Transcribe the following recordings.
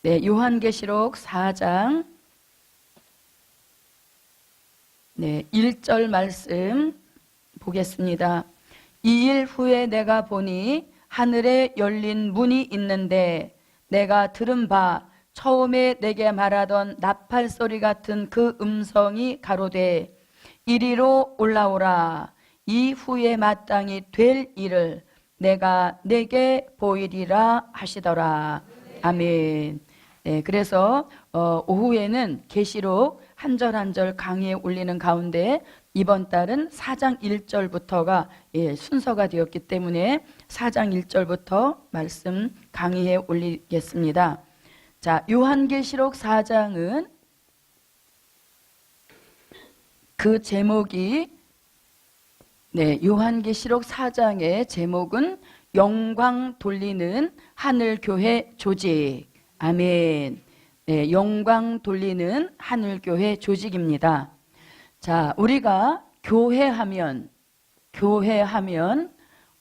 네, 요한계시록 4장 1절 말씀 보겠습니다. 2일 후에 내가 보니 하늘에 열린 문이 있는데 내가 들은 바 처음에 내게 말하던 나팔 소리 같은 그 음성이 가로되 이리로 올라오라. 이 후에 마땅히 될 일을 내가 내게 보이리라 하시더라. 아멘. 네, 그래서 오후에는 계시록 한 절 한 절 강의에 올리는 가운데 이번 달은 4장 1절부터가 순서가 되었기 때문에 4장 1절부터 말씀 강의에 올리겠습니다. 자, 요한계시록 4장은 그 제목이 요한계시록 4장의 제목은 영광 돌리는 하늘교회 조직. 아멘. 네, 영광 돌리는 하늘교회 조직입니다. 자, 우리가 교회하면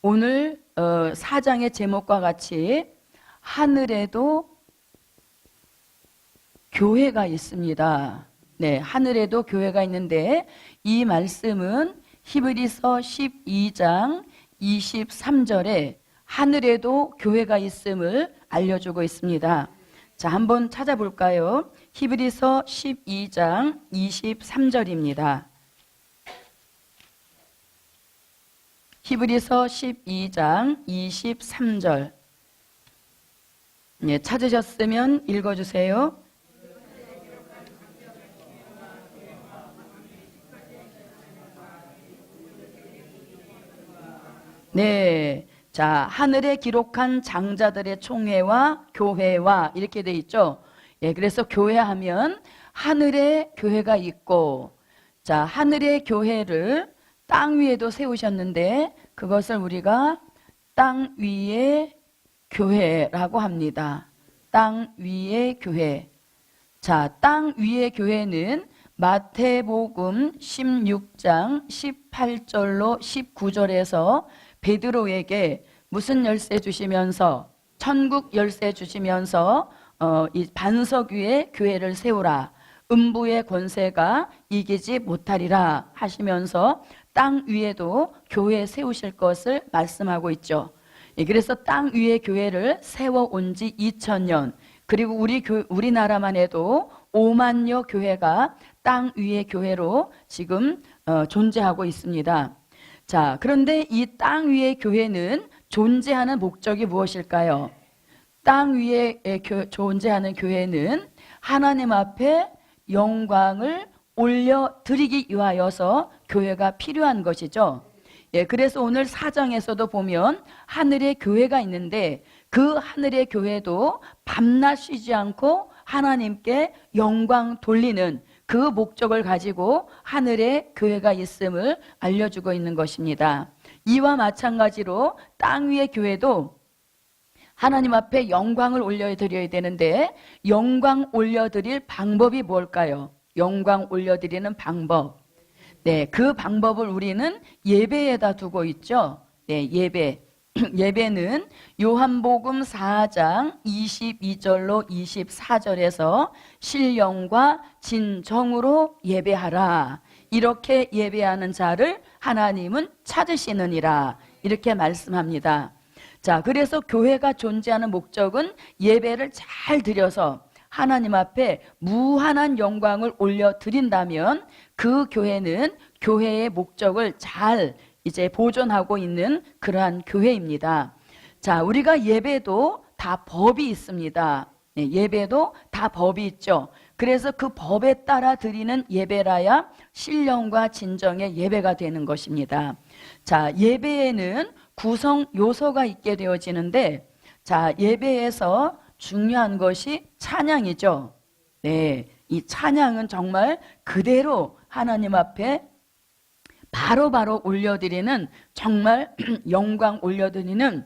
오늘 4장의 제목과 같이 하늘에도 교회가 있습니다. 네, 하늘에도 교회가 있는데 이 말씀은 히브리서 12장 23절에 하늘에도 교회가 있음을 알려주고 있습니다. 자, 한번 찾아볼까요? 히브리서 12장 23절입니다. 히브리서 12장 23절. 네, 찾으셨으면 읽어주세요. 네. 자, 하늘에 기록한 장자들의 총회와 교회와 이렇게 돼 있죠. 그래서 교회하면 하늘에 교회가 있고, 자, 하늘의 교회를 땅 위에도 세우셨는데 그것을 우리가 땅 위의 교회라고 합니다. 땅 위의 교회. 자, 땅 위의 교회는 마태복음 16장 18절로 19절에서 베드로에게 무슨 열쇠 주시면서 천국 열쇠 주시면서 이 반석 위에 교회를 세우라. 음부의 권세가 이기지 못하리라 하시면서 땅 위에도 교회 세우실 것을 말씀하고 있죠. 그래서 땅 위에 교회를 세워온 지 2000년, 그리고 우리나라만 해도 5만여 교회가 땅 위의 교회로 지금 존재하고 있습니다. 자, 그런데 이 땅 위의 교회는 존재하는 목적이 무엇일까요? 땅 위에 존재하는 교회는 하나님 앞에 영광을 올려드리기 위하여서 교회가 필요한 것이죠. 그래서 오늘 4장에서도 보면 하늘에 교회가 있는데 그 하늘의 교회도 밤낮 쉬지 않고 하나님께 영광 돌리는 그 목적을 가지고 하늘에 교회가 있음을 알려주고 있는 것입니다. 이와 마찬가지로 땅 위의 교회도 하나님 앞에 영광을 올려드려야 되는데 영광 올려드릴 방법이 뭘까요? 영광 올려드리는 방법. 네, 그 방법을 우리는 예배에다 두고 있죠. 네, 예배. 예배는 요한복음 4장 22절로 24절에서 신령과 진정으로 예배하라. 이렇게 예배하는 자를 하나님은 찾으시느니라. 이렇게 말씀합니다. 자, 그래서 교회가 존재하는 목적은 예배를 잘 드려서 하나님 앞에 무한한 영광을 올려드린다면 그 교회는 교회의 목적을 잘 이제 보존하고 있는 그러한 교회입니다. 자, 우리가 예배도 다 법이 있습니다. 예배도 다 법이 있죠. 그래서 그 법에 따라 드리는 예배라야 신령과 진정의 예배가 되는 것입니다. 자, 예배에는 구성 요소가 있게 되어지는데, 자, 예배에서 중요한 것이 찬양이죠. 네, 이 찬양은 정말 그대로 하나님 앞에 바로바로 올려드리는, 정말 영광 올려드리는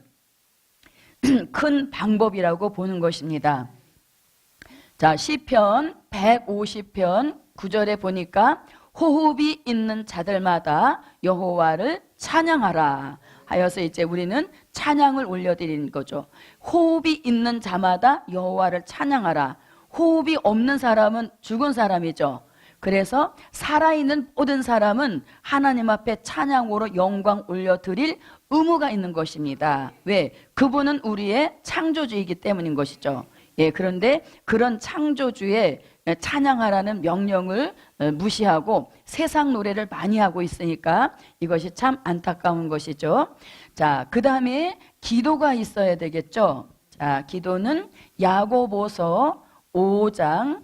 큰 방법이라고 보는 것입니다. 자, 시편 150편 9절에 보니까 호흡이 있는 자들마다 여호와를 찬양하라. 하여서 이제 우리는 찬양을 올려드리는 거죠. 호흡이 있는 자마다 여호와를 찬양하라. 호흡이 없는 사람은 죽은 사람이죠. 그래서 살아있는 모든 사람은 하나님 앞에 찬양으로 영광 올려드릴 의무가 있는 것입니다. 왜? 그분은 우리의 창조주이기 때문인 것이죠. 예, 그런데 그런 창조주의 찬양하라는 명령을 무시하고 세상 노래를 많이 하고 있으니까 이것이 참 안타까운 것이죠. 자, 그 다음에 기도가 있어야 되겠죠. 자, 기도는 야고보서 5장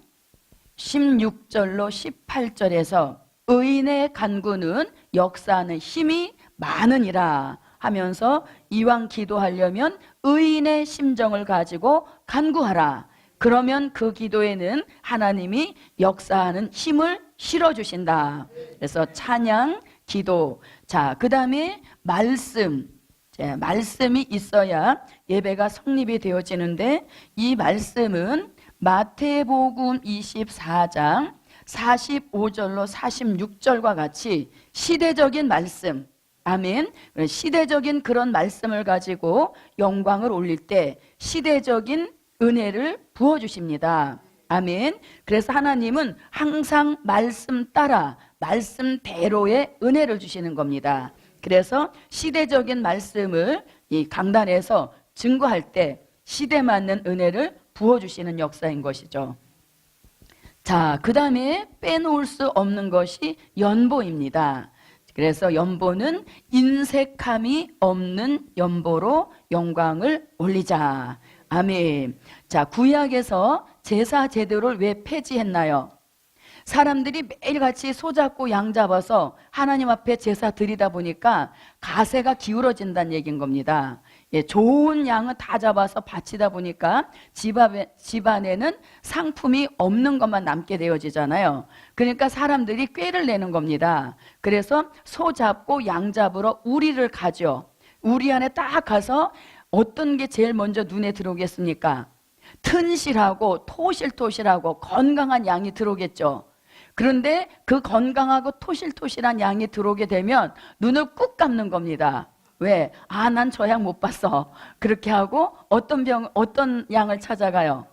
16절로 18절에서 의인의 간구는 역사하는 힘이 많으니라 하면서 이왕 기도하려면 의인의 심정을 가지고 간구하라. 그러면 그 기도에는 하나님이 역사하는 힘을 실어주신다. 그래서 찬양, 기도. 자, 그 다음에 말씀. 말씀이 있어야 예배가 성립이 되어지는데 이 말씀은 마태복음 24장 45절로 46절과 같이 시대적인 말씀, 아멘. 시대적인 그런 말씀을 가지고 영광을 올릴 때 시대적인 은혜를 부어주십니다. 아멘. 그래서 하나님은 항상 말씀 따라 말씀대로의 은혜를 주시는 겁니다. 그래서 시대적인 말씀을 이 강단에서 증거할 때 시대 맞는 은혜를 부어주시는 역사인 것이죠. 자, 그 다음에 빼놓을 수 없는 것이 연보입니다. 그래서 연보는 인색함이 없는 연보로 영광을 올리자. 아멘. 자, 구약에서 제사 제도를 왜 폐지했나요? 사람들이 매일같이 소잡고 양 잡아서 하나님 앞에 제사 드리다 보니까 가세가 기울어진다는 얘기인 겁니다. 예, 좋은 양은 다 잡아서 바치다 보니까 집안에는 상품이 없는 것만 남게 되어지잖아요. 그러니까 사람들이 꾀를 내는 겁니다. 그래서 소 잡고 양 잡으러 우리를 가죠. 우리 안에 딱 가서 어떤 게 제일 먼저 눈에 들어오겠습니까? 튼실하고 토실토실하고 건강한 양이 들어오겠죠. 그런데 그 건강하고 토실토실한 양이 들어오게 되면 눈을 꾹 감는 겁니다. 왜? 아, 난 저 양 못 봤어. 그렇게 하고 어떤 양을 찾아가요?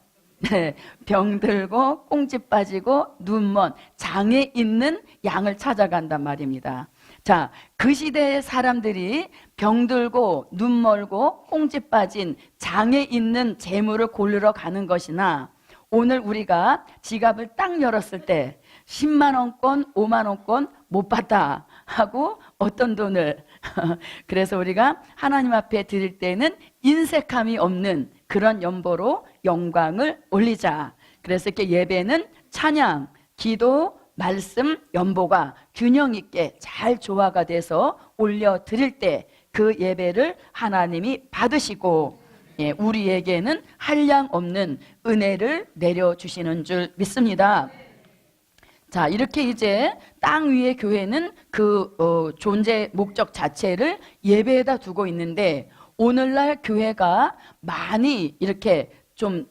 네, 병들고 꽁지 빠지고 눈먼 장애 있는 양을 찾아간단 말입니다. 자, 그 시대의 사람들이 병들고 눈멀고 꽁지 빠진 장애 있는 재물을 고르러 가는 것이나 오늘 우리가 지갑을 딱 열었을 때 10만 원권, 5만 원권 못 받다 하고 어떤 돈을 그래서 우리가 하나님 앞에 드릴 때는 인색함이 없는 그런 연보로 영광을 올리자. 그래서 이렇게 예배는 찬양, 기도, 말씀, 연보가 균형 있게 잘 조화가 돼서 올려 드릴 때 그 예배를 하나님이 받으시고 우리에게는 한량 없는 은혜를 내려주시는 줄 믿습니다. 자, 이렇게 이제 땅 위의 교회는 그 존재 목적 자체를 예배에다 두고 있는데 오늘날 교회가 많이 이렇게 좀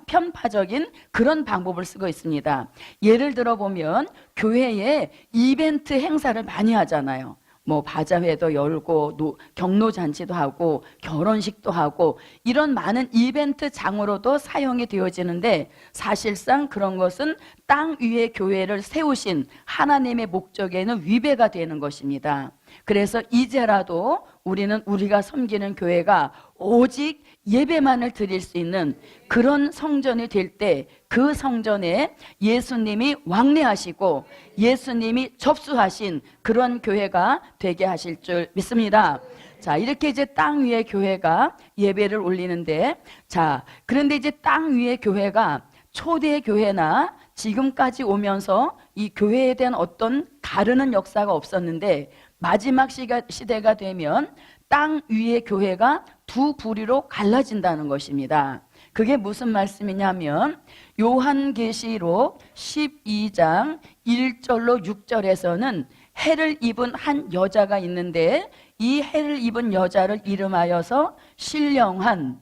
편파적인 그런 방법을 쓰고 있습니다. 예를 들어 보면 교회에 이벤트 행사를 많이 하잖아요. 뭐 바자회도 열고 경로잔치도 하고 결혼식도 하고 이런 많은 이벤트 장으로도 사용이 되어지는데 사실상 그런 것은 땅 위에 교회를 세우신 하나님의 목적에는 위배가 되는 것입니다. 그래서 이제라도 우리는 우리가 섬기는 교회가 오직 예배만을 드릴 수 있는 그런 성전이 될 때 그 성전에 예수님이 왕래하시고 예수님이 접수하신 그런 교회가 되게 하실 줄 믿습니다. 자, 이렇게 이제 땅 위에 교회가 예배를 올리는데 자, 그런데 이제 땅 위에 교회가 초대 교회나 지금까지 오면서 이 교회에 대한 어떤 가르는 역사가 없었는데 마지막 시대가 되면 땅 위의 교회가 두 부류로 갈라진다는 것입니다. 그게 무슨 말씀이냐면 요한계시록 12장 1절로 6절에서는 해를 입은 한 여자가 있는데 이 해를 입은 여자를 이름하여서 신령한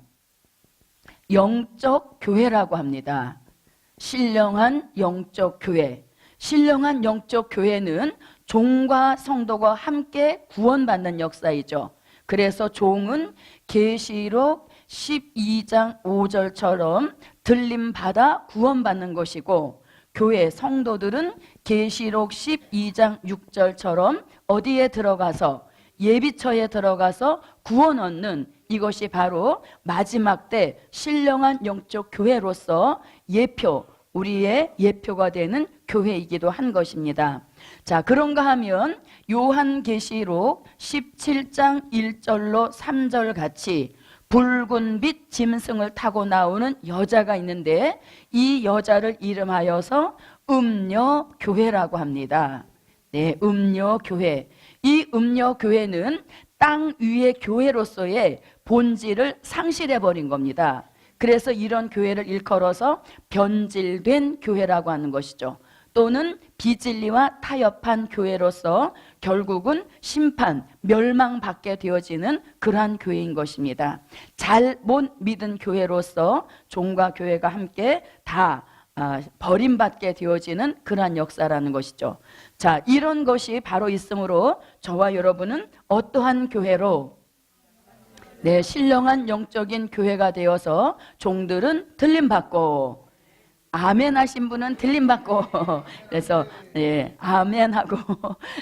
영적 교회라고 합니다. 신령한 영적 교회. 신령한 영적 교회는 종과 성도가 함께 구원받는 역사이죠. 그래서 종은 계시록 12장 5절처럼 들림받아 구원받는 것이고, 교회 성도들은 계시록 12장 6절처럼 어디에 들어가서, 예비처에 들어가서 구원 얻는, 이것이 바로 마지막 때 신령한 영적 교회로서 예표, 우리의 예표가 되는 교회이기도 한 것입니다. 자, 그런가 하면 요한계시록 17장 1절로 3절 같이 붉은 빛 짐승을 타고 나오는 여자가 있는데, 이 여자를 이름하여서 음녀교회라고 합니다. 네, 음녀교회. 이 음녀교회는 땅 위의 교회로서의 본질을 상실해버린 겁니다. 그래서 이런 교회를 일컬어서 변질된 교회라고 하는 것이죠. 또는 비진리와 타협한 교회로서 결국은 심판, 멸망받게 되어지는 그러한 교회인 것입니다. 잘못 믿은 교회로서 종과 교회가 함께 다 버림받게 되어지는 그러한 역사라는 것이죠. 자, 이런 것이 바로 있으므로 저와 여러분은 어떠한 교회로, 네, 신령한 영적인 교회가 되어서 종들은 들림받고, 아멘 하신 분은 들림받고, 그래서 예, 아멘 하고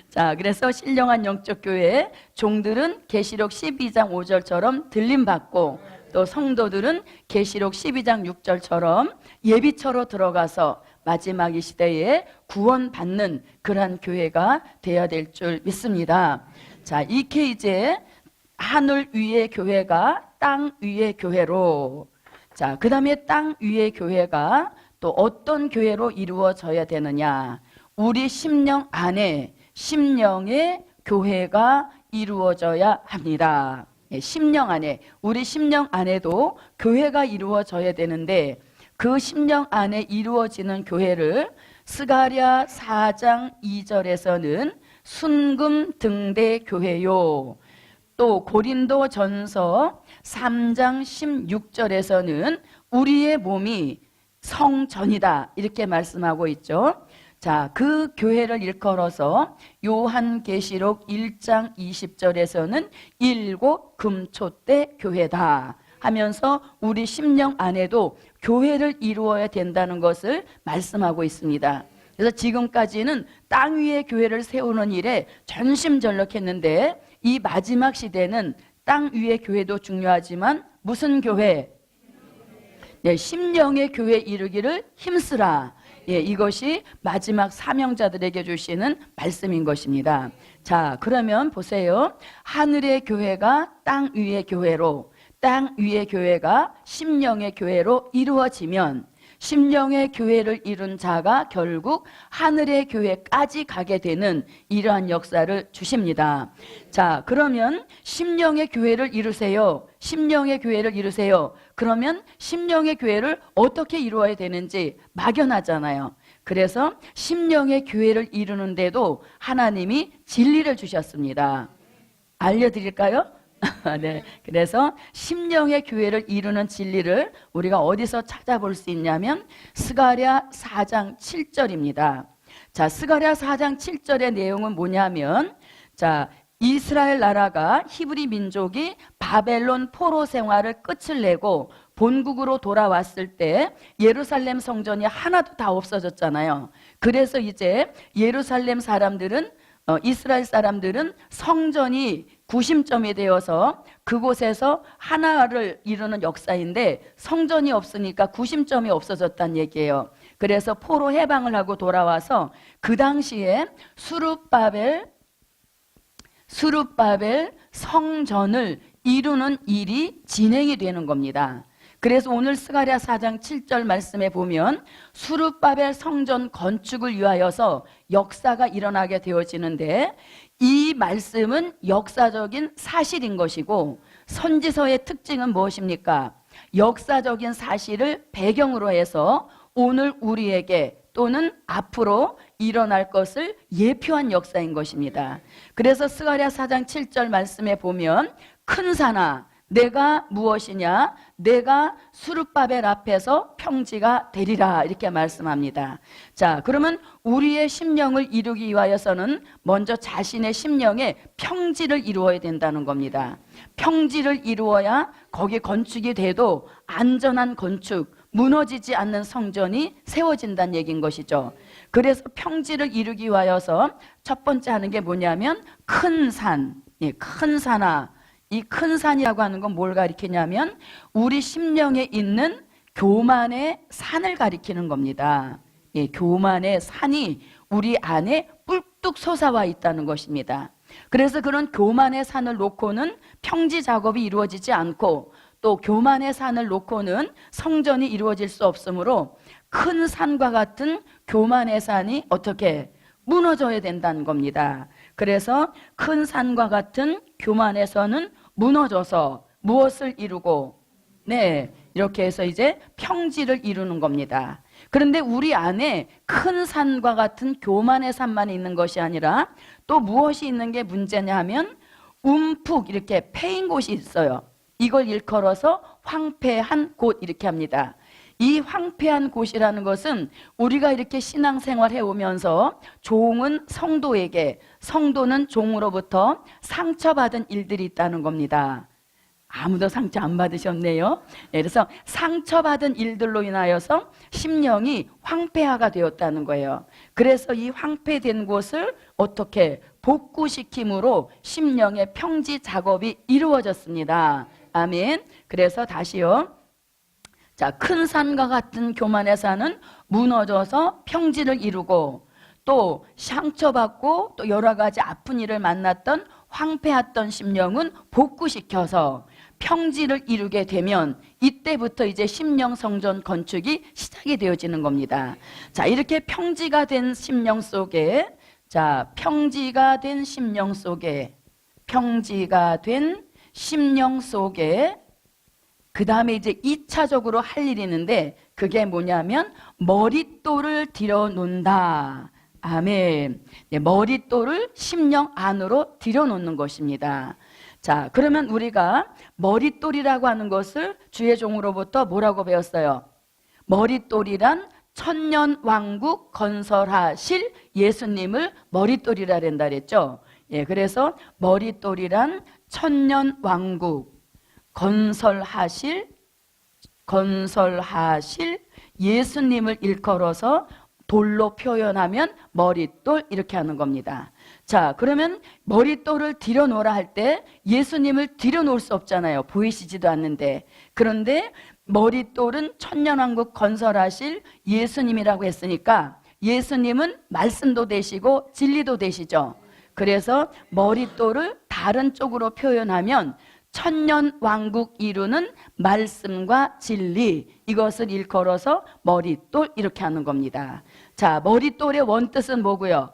자, 그래서 신령한 영적 교회 종들은 계시록 12장 5절처럼 들림받고, 또 성도들은 계시록 12장 6절처럼 예비처로 들어가서 마지막 이 시대에 구원받는 그러한 교회가 되어야 될 줄 믿습니다. 자, 이렇게 이제 하늘 위의 교회가 땅 위의 교회로, 자, 그 다음에 땅 위의 교회가 또 어떤 교회로 이루어져야 되느냐, 우리 심령 안에 심령의 교회가 이루어져야 합니다. 심령 안에, 우리 심령 안에도 교회가 이루어져야 되는데, 그 심령 안에 이루어지는 교회를 스가랴 4장 2절에서는 순금 등대 교회요, 또 고린도 전서 3장 16절에서는 우리의 몸이 성전이다, 이렇게 말씀하고 있죠. 자, 그 교회를 일컬어서 요한계시록 1장 20절에서는 일곱 금초대 교회다 하면서 우리 심령 안에도 교회를 이루어야 된다는 것을 말씀하고 있습니다. 그래서 지금까지는 땅 위에 교회를 세우는 일에 전심전력했는데, 이 마지막 시대는 땅 위의 교회도 중요하지만 무슨 교회? 네, 심령의 교회 이루기를 힘쓰라. 예, 이것이 마지막 사명자들에게 주시는 말씀인 것입니다. 자, 그러면 보세요. 하늘의 교회가 땅 위의 교회로, 땅 위의 교회가 심령의 교회로 이루어지면, 심령의 교회를 이룬 자가 결국 하늘의 교회까지 가게 되는 이러한 역사를 주십니다. 자, 그러면 심령의 교회를 이루세요. 심령의 교회를 이루세요. 그러면 심령의 교회를 어떻게 이루어야 되는지 막연하잖아요. 그래서 심령의 교회를 이루는데도 하나님이 진리를 주셨습니다. 알려드릴까요? 네, 그래서 심령의 교회를 이루는 진리를 우리가 어디서 찾아볼 수 있냐면 스가랴 4장 7절입니다. 자, 스가랴 4장 7절의 내용은 뭐냐면, 자, 이스라엘 나라가, 히브리 민족이 바벨론 포로 생활을 끝을 내고 본국으로 돌아왔을 때 예루살렘 성전이 하나도 다 없어졌잖아요. 그래서 이제 예루살렘 사람들은, 이스라엘 사람들은 성전이 구심점이 되어서 그곳에서 하나를 이루는 역사인데, 성전이 없으니까 구심점이 없어졌다는 얘기예요. 그래서 포로 해방을 하고 돌아와서 그 당시에 수룹바벨 성전을 이루는 일이 진행이 되는 겁니다. 그래서 오늘 스가랴 4장 7절 말씀에 보면 수룹바벨 성전 건축을 위하여서 역사가 일어나게 되어지는데, 이 말씀은 역사적인 사실인 것이고, 선지서의 특징은 무엇입니까? 역사적인 사실을 배경으로 해서 오늘 우리에게 또는 앞으로 일어날 것을 예표한 역사인 것입니다. 그래서 스가랴 4장 7절 말씀에 보면 큰 산아 내가 무엇이냐? 내가 수룹바벨 앞에서 평지가 되리라 이렇게 말씀합니다. 자, 그러면 우리의 심령을 이루기 위하여서는 먼저 자신의 심령에 평지를 이루어야 된다는 겁니다. 평지를 이루어야 거기 건축이 돼도 안전한 건축, 무너지지 않는 성전이 세워진다는 얘기인 것이죠. 그래서 평지를 이루기 위하여서 첫 번째 하는 게 뭐냐면 큰 산, 큰 산아, 이 큰 산이라고 하는 건 뭘 가리키냐면 우리 심령에 있는 교만의 산을 가리키는 겁니다. 교만의 산이 우리 안에 뿔뚝 솟아와 있다는 것입니다. 그래서 그런 교만의 산을 놓고는 평지 작업이 이루어지지 않고 또 교만의 산을 놓고는 성전이 이루어질 수 없으므로 큰 산과 같은 교만의 산이 어떻게 무너져야 된다는 겁니다. 그래서 큰 산과 같은 교만의 산은 무너져서 무엇을 이루고 이렇게 해서 이제 평지를 이루는 겁니다. 그런데 우리 안에 큰 산과 같은 교만의 산만 있는 것이 아니라 또 무엇이 있는 게 문제냐 하면 움푹 이렇게 패인 곳이 있어요. 이걸 일컬어서 황폐한 곳 이렇게 합니다. 이 황폐한 곳이라는 것은 우리가 이렇게 신앙생활 해오면서 종은 성도에게, 성도는 종으로부터 상처받은 일들이 있다는 겁니다. 아무도 상처 안 받으셨네요. 그래서 상처받은 일들로 인하여서 심령이 황폐화가 되었다는 거예요. 그래서 이 황폐된 곳을 어떻게 복구시킴으로 심령의 평지 작업이 이루어졌습니다. 아멘. 그래서 다시요. 자, 큰 산과 같은 교만의 산은 무너져서 평지를 이루고 또 상처받고 또 여러 가지 아픈 일을 만났던 황폐했던 심령은 복구시켜서 평지를 이루게 되면 이때부터 이제 심령 성전 건축이 시작이 되어지는 겁니다. 자, 이렇게 평지가 된 심령 속에 평지가 된 심령 속에 그 다음에 이제 2차적으로 할 일이 있는데 그게 뭐냐면 머릿돌을 들여놓는다. 아멘. 머릿돌을 심령 안으로 들여놓는 것입니다. 자, 그러면 우리가 머릿돌이라고 하는 것을 주의 종으로부터 뭐라고 배웠어요? 머릿돌이란 천년왕국 건설하실 예수님을 머릿돌이라 한다 그랬죠. 그래서 머릿돌이란 천년왕국 건설하실 예수님을 일컬어서 돌로 표현하면 머릿돌 이렇게 하는 겁니다. 자, 그러면 머릿돌을 들여놓으라 할 때 예수님을 들여놓을 수 없잖아요. 보이시지도 않는데. 그런데 머릿돌은 천년왕국 건설하실 예수님이라고 했으니까 예수님은 말씀도 되시고 진리도 되시죠. 그래서 머릿돌을 다른 쪽으로 표현하면 천년왕국 이루는 말씀과 진리, 이것을 일컬어서 머릿돌 이렇게 하는 겁니다. 자, 머릿돌의 원뜻은 뭐고요?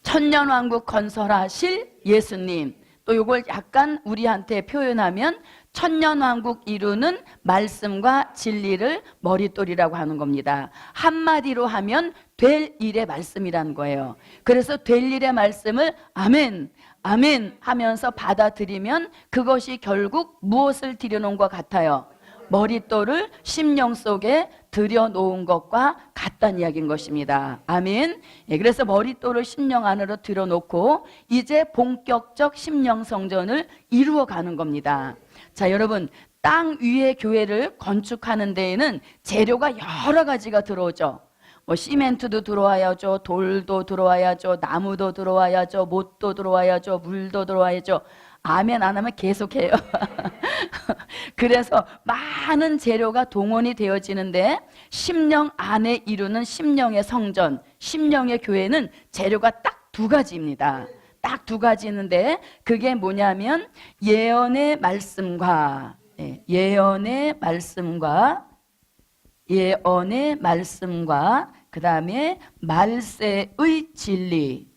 천년왕국 건설하실 예수님. 또 이걸 약간 우리한테 표현하면 천년왕국 이루는 말씀과 진리를 머릿돌이라고 하는 겁니다. 한마디로 하면 될 일의 말씀이라는 거예요. 그래서 될 일의 말씀을 아멘, 아멘 하면서 받아들이면 그것이 결국 무엇을 들여놓은 것 같아요? 머릿돌을 심령 속에 들여놓은 것과 같다는 이야기인 것입니다. 아멘. 그래서 머릿돌을 심령 안으로 들여놓고 이제 본격적 심령 성전을 이루어가는 겁니다. 자, 여러분, 땅 위의 교회를 건축하는 데에는 재료가 여러 가지가 들어오죠. 시멘트도 들어와야죠, 돌도 들어와야죠, 나무도 들어와야죠, 못도 들어와야죠, 물도 들어와야죠. 아멘 안 하면 계속해요. 그래서 많은 재료가 동원이 되어지는데 심령 안에 이루는 심령의 성전, 심령의 교회는 재료가 딱 두 가지입니다. 딱 두 가지 있는데 그게 뭐냐면 예언의 말씀과 그 다음에 말세의 진리,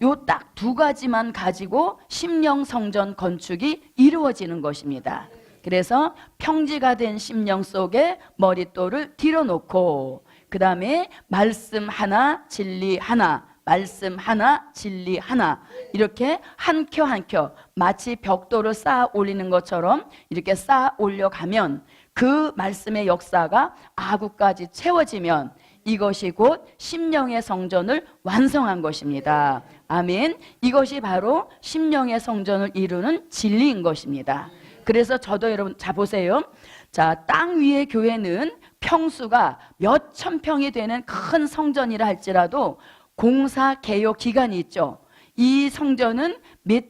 요 딱 두 가지만 가지고 심령 성전 건축이 이루어지는 것입니다. 그래서 평지가 된 심령 속에 머릿돌을 들여놓고 그 다음에 말씀 하나, 진리 하나, 말씀 하나, 진리 하나, 이렇게 한 켜 한 켜 마치 벽돌을 쌓아 올리는 것처럼 이렇게 쌓아 올려가면 그 말씀의 역사가 아구까지 채워지면 이것이 곧 심령의 성전을 완성한 것입니다. 아멘. 이것이 바로 심령의 성전을 이루는 진리인 것입니다. 그래서 저도 여러분, 자 보세요. 자, 땅 위의 교회는 평수가 몇천 평이 되는 큰 성전이라 할지라도 공사 개요 기간이 있죠. 이 성전은 몇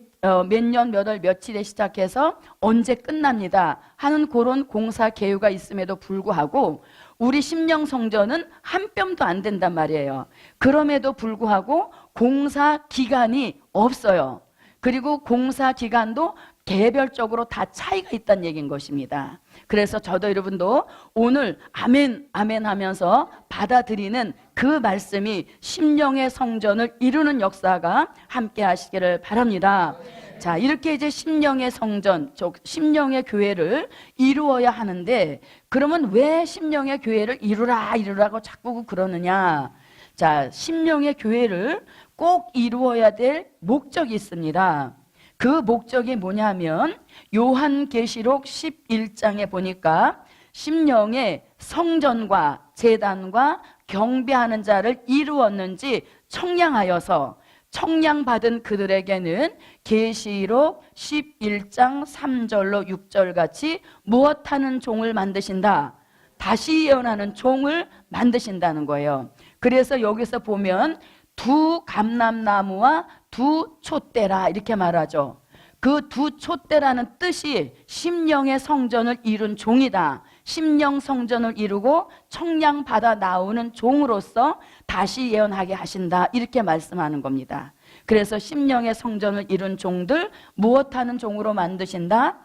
년, 몇 월, 며칠에 시작해서 언제 끝납니다 하는 그런 공사 개요가 있음에도 불구하고 우리 심령 성전은 한 뼘도 안 된단 말이에요. 그럼에도 불구하고 공사 기간이 없어요. 그리고 공사 기간도 개별적으로 다 차이가 있다는 얘기인 것입니다. 그래서 저도 여러분도 오늘 아멘 아멘 하면서 받아들이는 그 말씀이 심령의 성전을 이루는 역사가 함께 하시기를 바랍니다. 자, 이렇게 이제 심령의 성전, 심령의 교회를 이루어야 하는데, 그러면 왜 심령의 교회를 이루라고 자꾸 그러느냐? 자, 심령의 교회를 꼭 이루어야 될 목적이 있습니다. 그 목적이 뭐냐면 요한계시록 11장에 보니까 심령의 성전과 제단과 경배하는 자를 이루었는지 청량하여서 청량받은 그들에게는 계시록 11장 3절로 6절 같이 무엇하는 종을 만드신다? 다시 예언하는 종을 만드신다는 거예요. 그래서 여기서 보면 두 감람나무와 두 촛대라 이렇게 말하죠. 그 두 촛대라는 뜻이 심령의 성전을 이룬 종이다. 심령 성전을 이루고 청량받아 나오는 종으로서 다시 예언하게 하신다. 이렇게 말씀하는 겁니다. 그래서 심령의 성전을 이룬 종들 무엇하는 종으로 만드신다?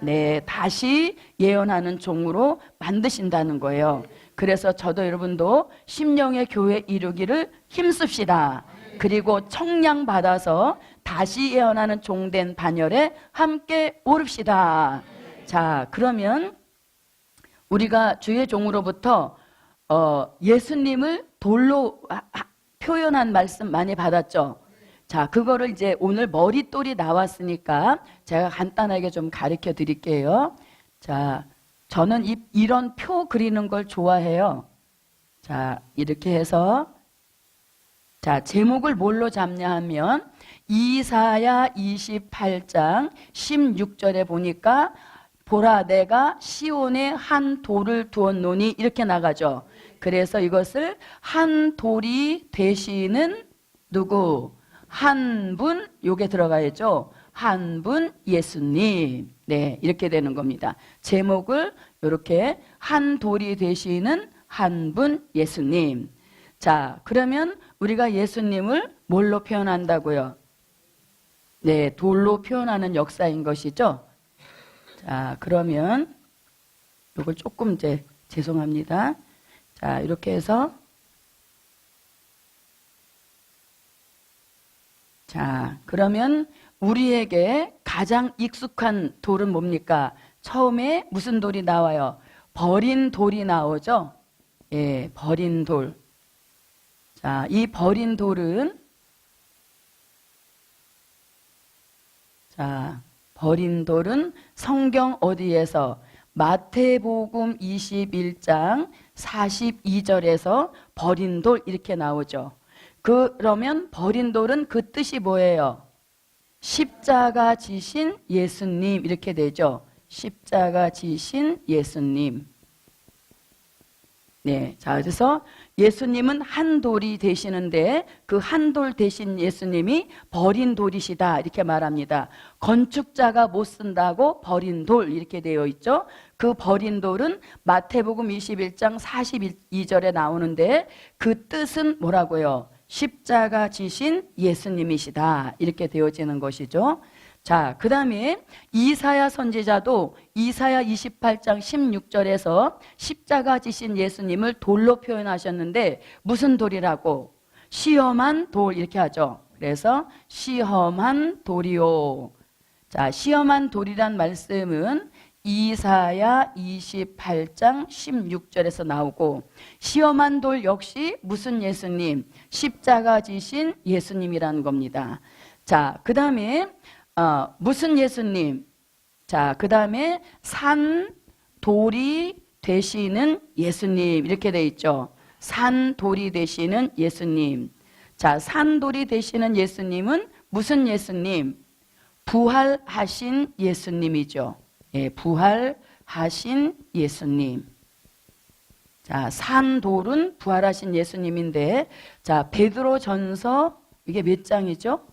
네, 다시 예언하는 종으로 만드신다는 거예요. 그래서 저도 여러분도 심령의 교회 이루기를 힘씁시다. 그리고 청량받아서 다시 예언하는 종된 반열에 함께 오릅시다. 자, 그러면 우리가 주의 종으로부터 예수님을 돌로 표현한 말씀 많이 받았죠. 자, 그거를 이제 오늘 머릿돌이 나왔으니까 제가 간단하게 좀 가르쳐 드릴게요. 자, 저는 이런 표 그리는 걸 좋아해요. 자, 이렇게 해서 자, 제목을 뭘로 잡냐 하면 이사야 28장 16절에 보니까 보라 내가 시온에 한 돌을 두었노니 이렇게 나가죠. 그래서 이것을 한 돌이 되시는 누구? 한 분, 요게 들어가야죠. 한 분 예수님. 네, 이렇게 되는 겁니다. 제목을 이렇게 한 돌이 되시는 한 분 예수님. 자, 그러면 우리가 예수님을 뭘로 표현한다고요? 네, 돌로 표현하는 역사인 것이죠. 자, 그러면 이걸 조금 이제 죄송합니다. 자, 이렇게 해서 자, 그러면 우리에게 가장 익숙한 돌은 뭡니까? 처음에 무슨 돌이 나와요? 버린 돌이 나오죠? 예, 버린 돌. 자, 이 버린 돌은 자, 버린 돌은 성경 어디에서? 마태복음 21장 42절에서 버린 돌 이렇게 나오죠. 그러면 버린 돌은 그 뜻이 뭐예요? 십자가 지신 예수님 이렇게 되죠. 십자가 지신 예수님. 네, 자, 그래서 예수님은 한 돌이 되시는데 그 한 돌 대신 예수님이 버린 돌이시다 이렇게 말합니다. 건축자가 못 쓴다고 버린 돌 이렇게 되어 있죠. 그 버린 돌은 마태복음 21장 42절에 나오는데 그 뜻은 뭐라고요? 십자가 지신 예수님이시다 이렇게 되어지는 것이죠. 자, 그 다음에 이사야 선지자도 이사야 28장 16절에서 십자가 지신 예수님을 돌로 표현하셨는데 무슨 돌이라고? 시험한 돌 이렇게 하죠. 그래서 시험한 돌이요. 자, 시험한 돌이란 말씀은 이사야 28장 16절에서 나오고, 시험한 돌 역시 무슨 예수님? 십자가 지신 예수님이라는 겁니다. 자, 그 다음에 무슨 예수님? 자, 그 다음에 산 돌이 되시는 예수님, 이렇게 돼 있죠. 산 돌이 되시는 예수님. 자, 산 돌이 되시는 예수님은 무슨 예수님? 부활하신 예수님이죠. 예, 부활하신 예수님. 자, 산 돌은 부활하신 예수님인데, 자, 베드로전서, 이게 몇 장이죠?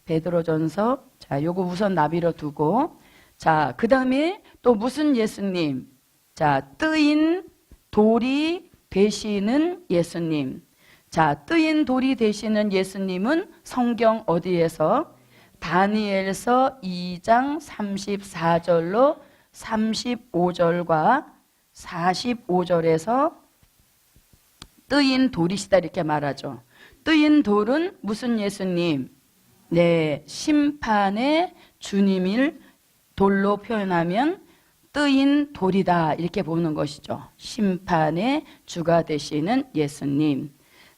베드로전서. 자, 요거 우선 나비로 두고, 자, 그 다음에 또 무슨 예수님? 자, 뜨인 돌이 되시는 예수님. 자, 뜨인 돌이 되시는 예수님은 성경 어디에서? 다니엘서 2장 34절로 35절과 45절에서 뜨인 돌이시다 이렇게 말하죠. 뜨인 돌은 무슨 예수님? 네, 심판의 주님을 돌로 표현하면 뜨인 돌이다 이렇게 보는 것이죠. 심판의 주가 되시는 예수님.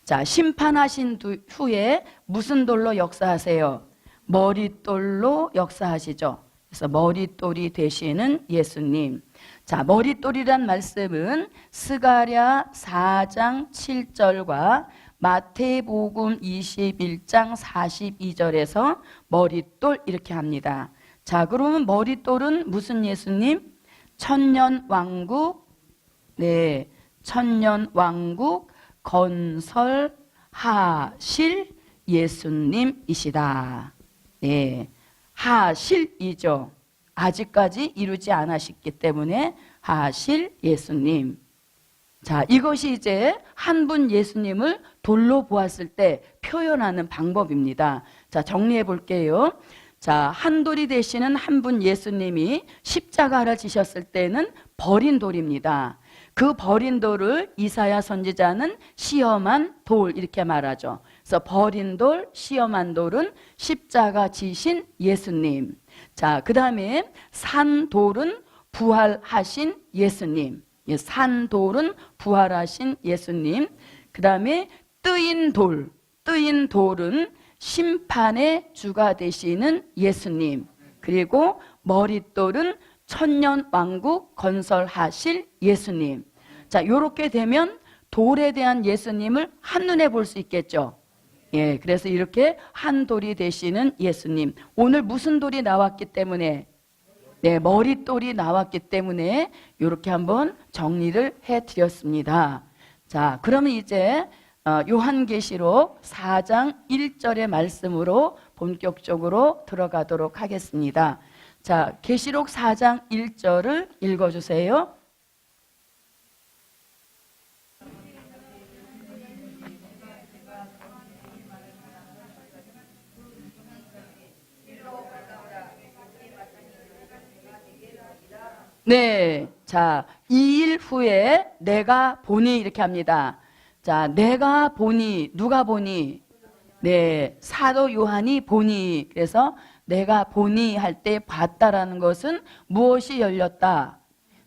자, 심판하신 후에 무슨 돌로 역사하세요? 머릿돌로 역사하시죠. 그래서 머릿돌이 되시는 예수님. 자, 머릿돌이란 말씀은 스가랴 4장 7절과 마태복음 21장 42절에서 머릿돌 이렇게 합니다. 자, 그러면 머릿돌은 무슨 예수님? 천년왕국, 네, 천년왕국 건설하실 예수님이시다. 네, 하실이죠. 아직까지 이루지 않으셨기 때문에 하실 예수님. 자, 이것이 이제 한 분 예수님을 돌로 보았을 때 표현하는 방법입니다. 자, 정리해 볼게요. 자, 한 돌이 되시는 한 분 예수님이 십자가를 지셨을 때는 버린 돌입니다. 그 버린 돌을 이사야 선지자는 시험한 돌 이렇게 말하죠. 그래서 버린 돌, 시험한 돌은 십자가 지신 예수님. 자, 그 다음에 산 돌은 부활하신 예수님. 산 돌은 부활하신 예수님. 그 다음에 뜨인 돌은 심판의 주가 되시는 예수님. 그리고 머릿돌은 천년왕국 건설하실 예수님. 자, 요렇게 되면 돌에 대한 예수님을 한눈에 볼 수 있겠죠. 예, 그래서 이렇게 한 돌이 되시는 예수님. 오늘 무슨 돌이 나왔기 때문에? 네, 머릿돌이 나왔기 때문에 이렇게 한번 정리를 해드렸습니다. 자, 그러면 이제 요한계시록 4장 1절의 말씀으로 본격적으로 들어가도록 하겠습니다. 자, 계시록 4장 1절을 읽어주세요. 네, 자, 2일 후에 내가 보니 이렇게 합니다. 자, 내가 보니, 누가 보니? 네, 사도 요한이 보니. 그래서 내가 보니 할 때 봤다라는 것은 무엇이 열렸다?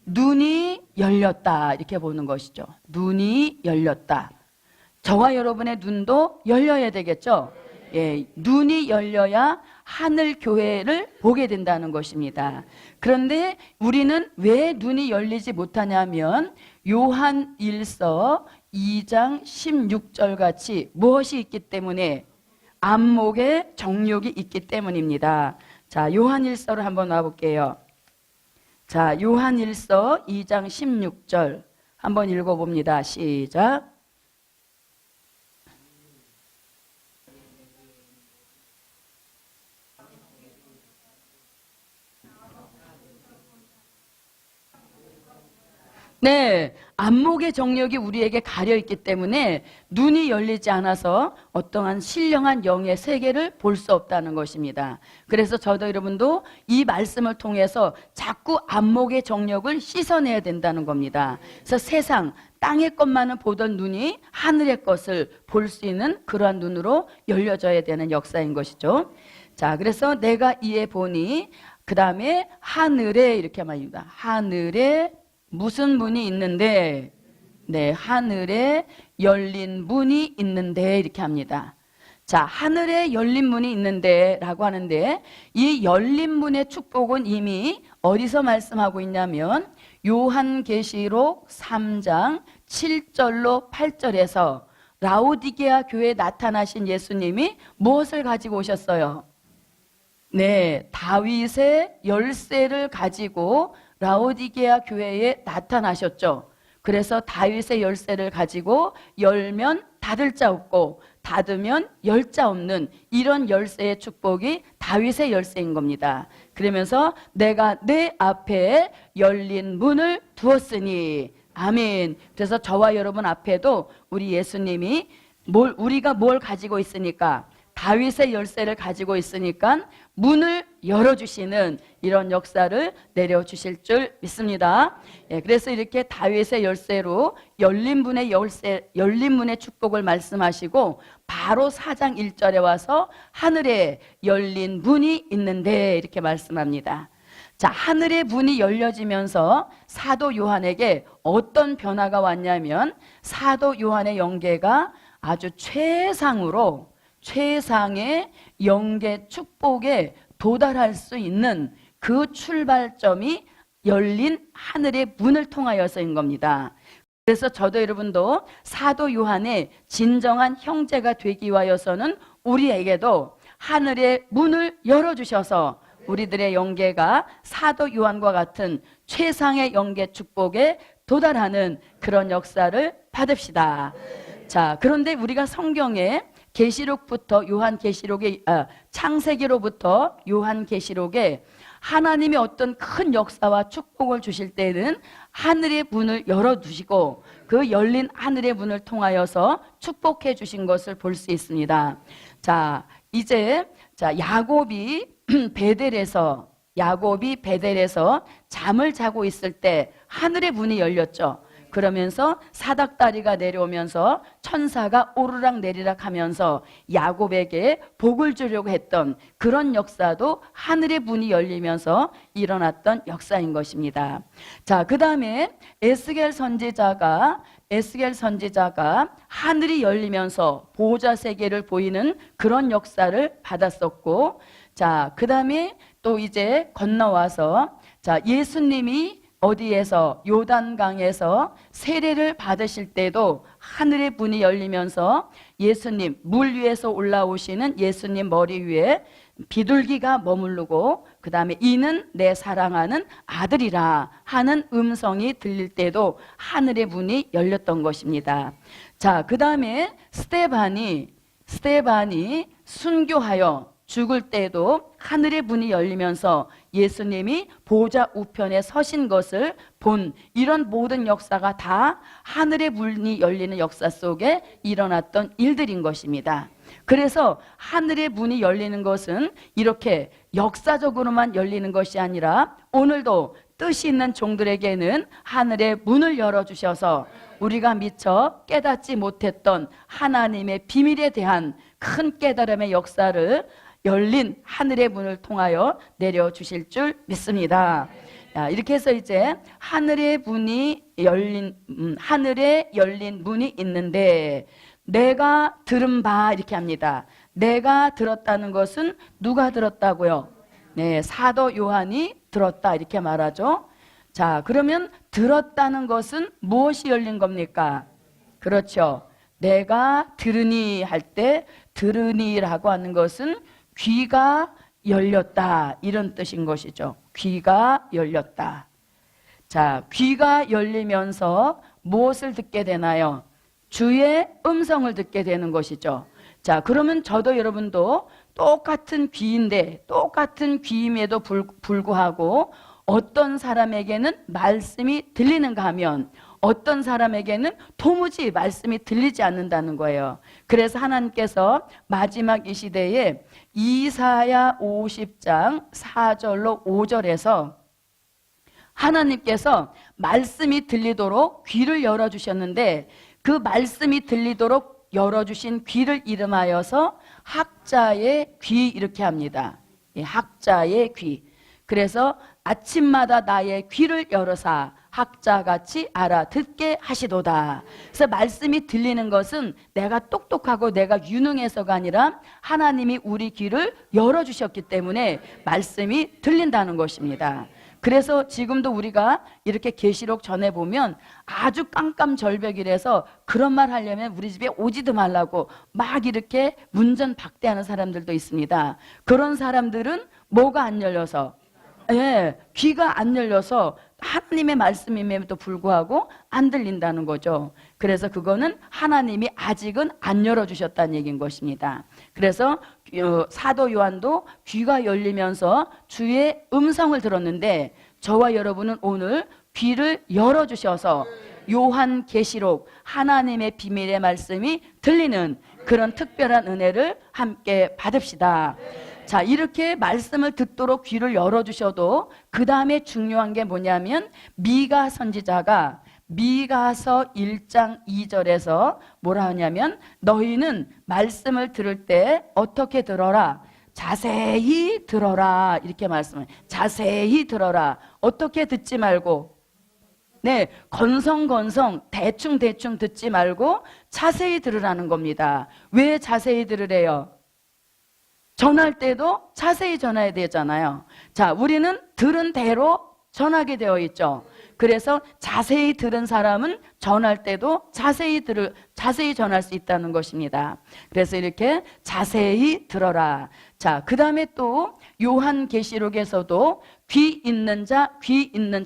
눈이 열렸다 이렇게 보는 것이죠. 눈이 열렸다. 저와 여러분의 눈도 열려야 되겠죠. 예, 눈이 열려야 하늘 교회를 보게 된다는 것입니다. 그런데 우리는 왜 눈이 열리지 못하냐면 요한 1서 2장 16절 같이 무엇이 있기 때문에? 안목에 정욕이 있기 때문입니다. 자, 요한 1서를 한번 놔볼게요. 자, 요한 1서 2장 16절 한번 읽어봅니다. 시작. 네, 안목의 정력이 우리에게 가려있기 때문에 눈이 열리지 않아서 어떠한 신령한 영의 세계를 볼 수 없다는 것입니다. 그래서 저도 여러분도 이 말씀을 통해서 자꾸 안목의 정력을 씻어내야 된다는 겁니다. 그래서 세상, 땅의 것만을 보던 눈이 하늘의 것을 볼 수 있는 그러한 눈으로 열려져야 되는 역사인 것이죠. 자, 그래서 내가 이에 보니 그 다음에 하늘에 이렇게 말입니다. 하늘에 무슨 문이 있는데, 네, 하늘에 열린 문이 있는데 이렇게 합니다. 자, 하늘에 열린 문이 있는데 라고 하는데, 이 열린 문의 축복은 이미 어디서 말씀하고 있냐면 요한계시록 3장 7절로 8절에서 라오디게아 교회에 나타나신 예수님이 무엇을 가지고 오셨어요? 네, 다윗의 열쇠를 가지고 라오디게아 교회에 나타나셨죠. 그래서 다윗의 열쇠를 가지고 열면 닫을 자 없고 닫으면 열 자 없는 이런 열쇠의 축복이 다윗의 열쇠인 겁니다. 그러면서 내가 내 앞에 열린 문을 두었으니, 아멘. 그래서 저와 여러분 앞에도 우리 예수님이 우리가 뭘 가지고 있으니까, 다윗의 열쇠를 가지고 있으니까 문을 열어주시는 이런 역사를 내려주실 줄 믿습니다. 예, 그래서 이렇게 다윗의 열쇠로 열린 문의 열쇠, 열린 문의 축복을 말씀하시고 바로 4장 1절에 와서 하늘에 열린 문이 있는데 이렇게 말씀합니다. 자, 하늘의 문이 열려지면서 사도 요한에게 어떤 변화가 왔냐면 사도 요한의 영계가 아주 최상의 영계 축복에 도달할 수 있는 그 출발점이 열린 하늘의 문을 통하여서인 겁니다. 그래서 저도 여러분도 사도 요한의 진정한 형제가 되기 위하여서는 우리에게도 하늘의 문을 열어주셔서 우리들의 영계가 사도 요한과 같은 최상의 영계 축복에 도달하는 그런 역사를 받읍시다. 자, 그런데 우리가 성경에 계시록부터 요한계시록에 창세기로부터 요한계시록에 하나님이 어떤 큰 역사와 축복을 주실 때는 하늘의 문을 열어두시고 그 열린 하늘의 문을 통하여서 축복해 주신 것을 볼 수 있습니다. 자, 이제 야곱이 베델에서 잠을 자고 있을 때 하늘의 문이 열렸죠. 그러면서 사닥다리가 내려오면서 천사가 오르락 내리락 하면서 야곱에게 복을 주려고 했던 그런 역사도 하늘의 문이 열리면서 일어났던 역사인 것입니다. 자, 그 다음에 에스겔 선지자가 하늘이 열리면서 보호자 세계를 보이는 그런 역사를 받았었고, 자, 그 다음에 또 이제 건너와서 예수님이 어디에서 요단강에서 세례를 받으실 때도 하늘의 문이 열리면서 예수님 물 위에서 올라오시는 예수님 머리 위에 비둘기가 머무르고 그 다음에 이는 내 사랑하는 아들이라 하는 음성이 들릴 때도 하늘의 문이 열렸던 것입니다. 자, 그 다음에 스데반이 순교하여 죽을 때도 하늘의 문이 열리면서 예수님이 보좌 우편에 서신 것을 본 이런 모든 역사가 다 하늘의 문이 열리는 역사 속에 일어났던 일들인 것입니다. 그래서 하늘의 문이 열리는 것은 이렇게 역사적으로만 열리는 것이 아니라 오늘도 뜻이 있는 종들에게는 하늘의 문을 열어주셔서 우리가 미처 깨닫지 못했던 하나님의 비밀에 대한 큰 깨달음의 역사를 열린 하늘의 문을 통하여 내려주실 줄 믿습니다. 이렇게 해서 이제 하늘에 열린 문이 있는데 내가 들은 바 이렇게 합니다. 내가 들었다는 것은 누가 들었다고요? 네, 사도 요한이 들었다 이렇게 말하죠. 자, 그러면 들었다는 것은 무엇이 열린 겁니까? 그렇죠. 내가 들으니 할 때 들으니라고 하는 것은 귀가 열렸다 이런 뜻인 것이죠. 귀가 열렸다. 자, 귀가 열리면서 무엇을 듣게 되나요? 주의 음성을 듣게 되는 것이죠. 자, 그러면 저도 여러분도 똑같은 귀인데 똑같은 귀임에도 불구하고 어떤 사람에게는 말씀이 들리는가 하면 어떤 사람에게는 도무지 말씀이 들리지 않는다는 거예요. 그래서 하나님께서 마지막 이 시대에 이사야 50장 4절로 5절에서 하나님께서 말씀이 들리도록 귀를 열어주셨는데 그 말씀이 들리도록 열어주신 귀를 이름하여서 학자의 귀 이렇게 합니다. 학자의 귀. 그래서 아침마다 나의 귀를 열어사 학자같이 알아듣게 하시도다. 그래서 말씀이 들리는 것은 내가 똑똑하고 내가 유능해서가 아니라 하나님이 우리 귀를 열어주셨기 때문에 말씀이 들린다는 것입니다. 그래서 지금도 우리가 이렇게 계시록 전해보면 아주 깜깜절벽이라서 그런 말 하려면 우리 집에 오지도 말라고 막 이렇게 문전박대하는 사람들도 있습니다. 그런 사람들은 뭐가 안 열려서, 예, 귀가 안 열려서 하나님의 말씀임에도 불구하고 안 들린다는 거죠. 그래서 그거는 하나님이 아직은 안 열어주셨다는 얘기인 것입니다. 그래서 사도 요한도 귀가 열리면서 주의 음성을 들었는데 저와 여러분은 오늘 귀를 열어주셔서 요한계시록 하나님의 비밀의 말씀이 들리는 그런 특별한 은혜를 함께 받읍시다. 자, 이렇게 말씀을 듣도록 귀를 열어주셔도 그 다음에 중요한 게 뭐냐면 미가 선지자가 미가서 1장 2절에서 뭐라 하냐면 너희는 말씀을 들을 때 어떻게 들어라? 자세히 들어라. 이렇게 말씀을 자세히 들어라. 어떻게 듣지 말고, 네, 건성건성 대충대충 듣지 말고 자세히 들으라는 겁니다. 왜 자세히 들으래요? 전할 때도 자세히 전해야 되잖아요. 자, 우리는 들은 대로 전하게 되어 있죠. 그래서 자세히 들은 사람은 전할 때도 자세히 전할 수 있다는 것입니다. 그래서 이렇게 자세히 들어라. 자, 그 다음에 또 요한계시록에서도 귀 있는 자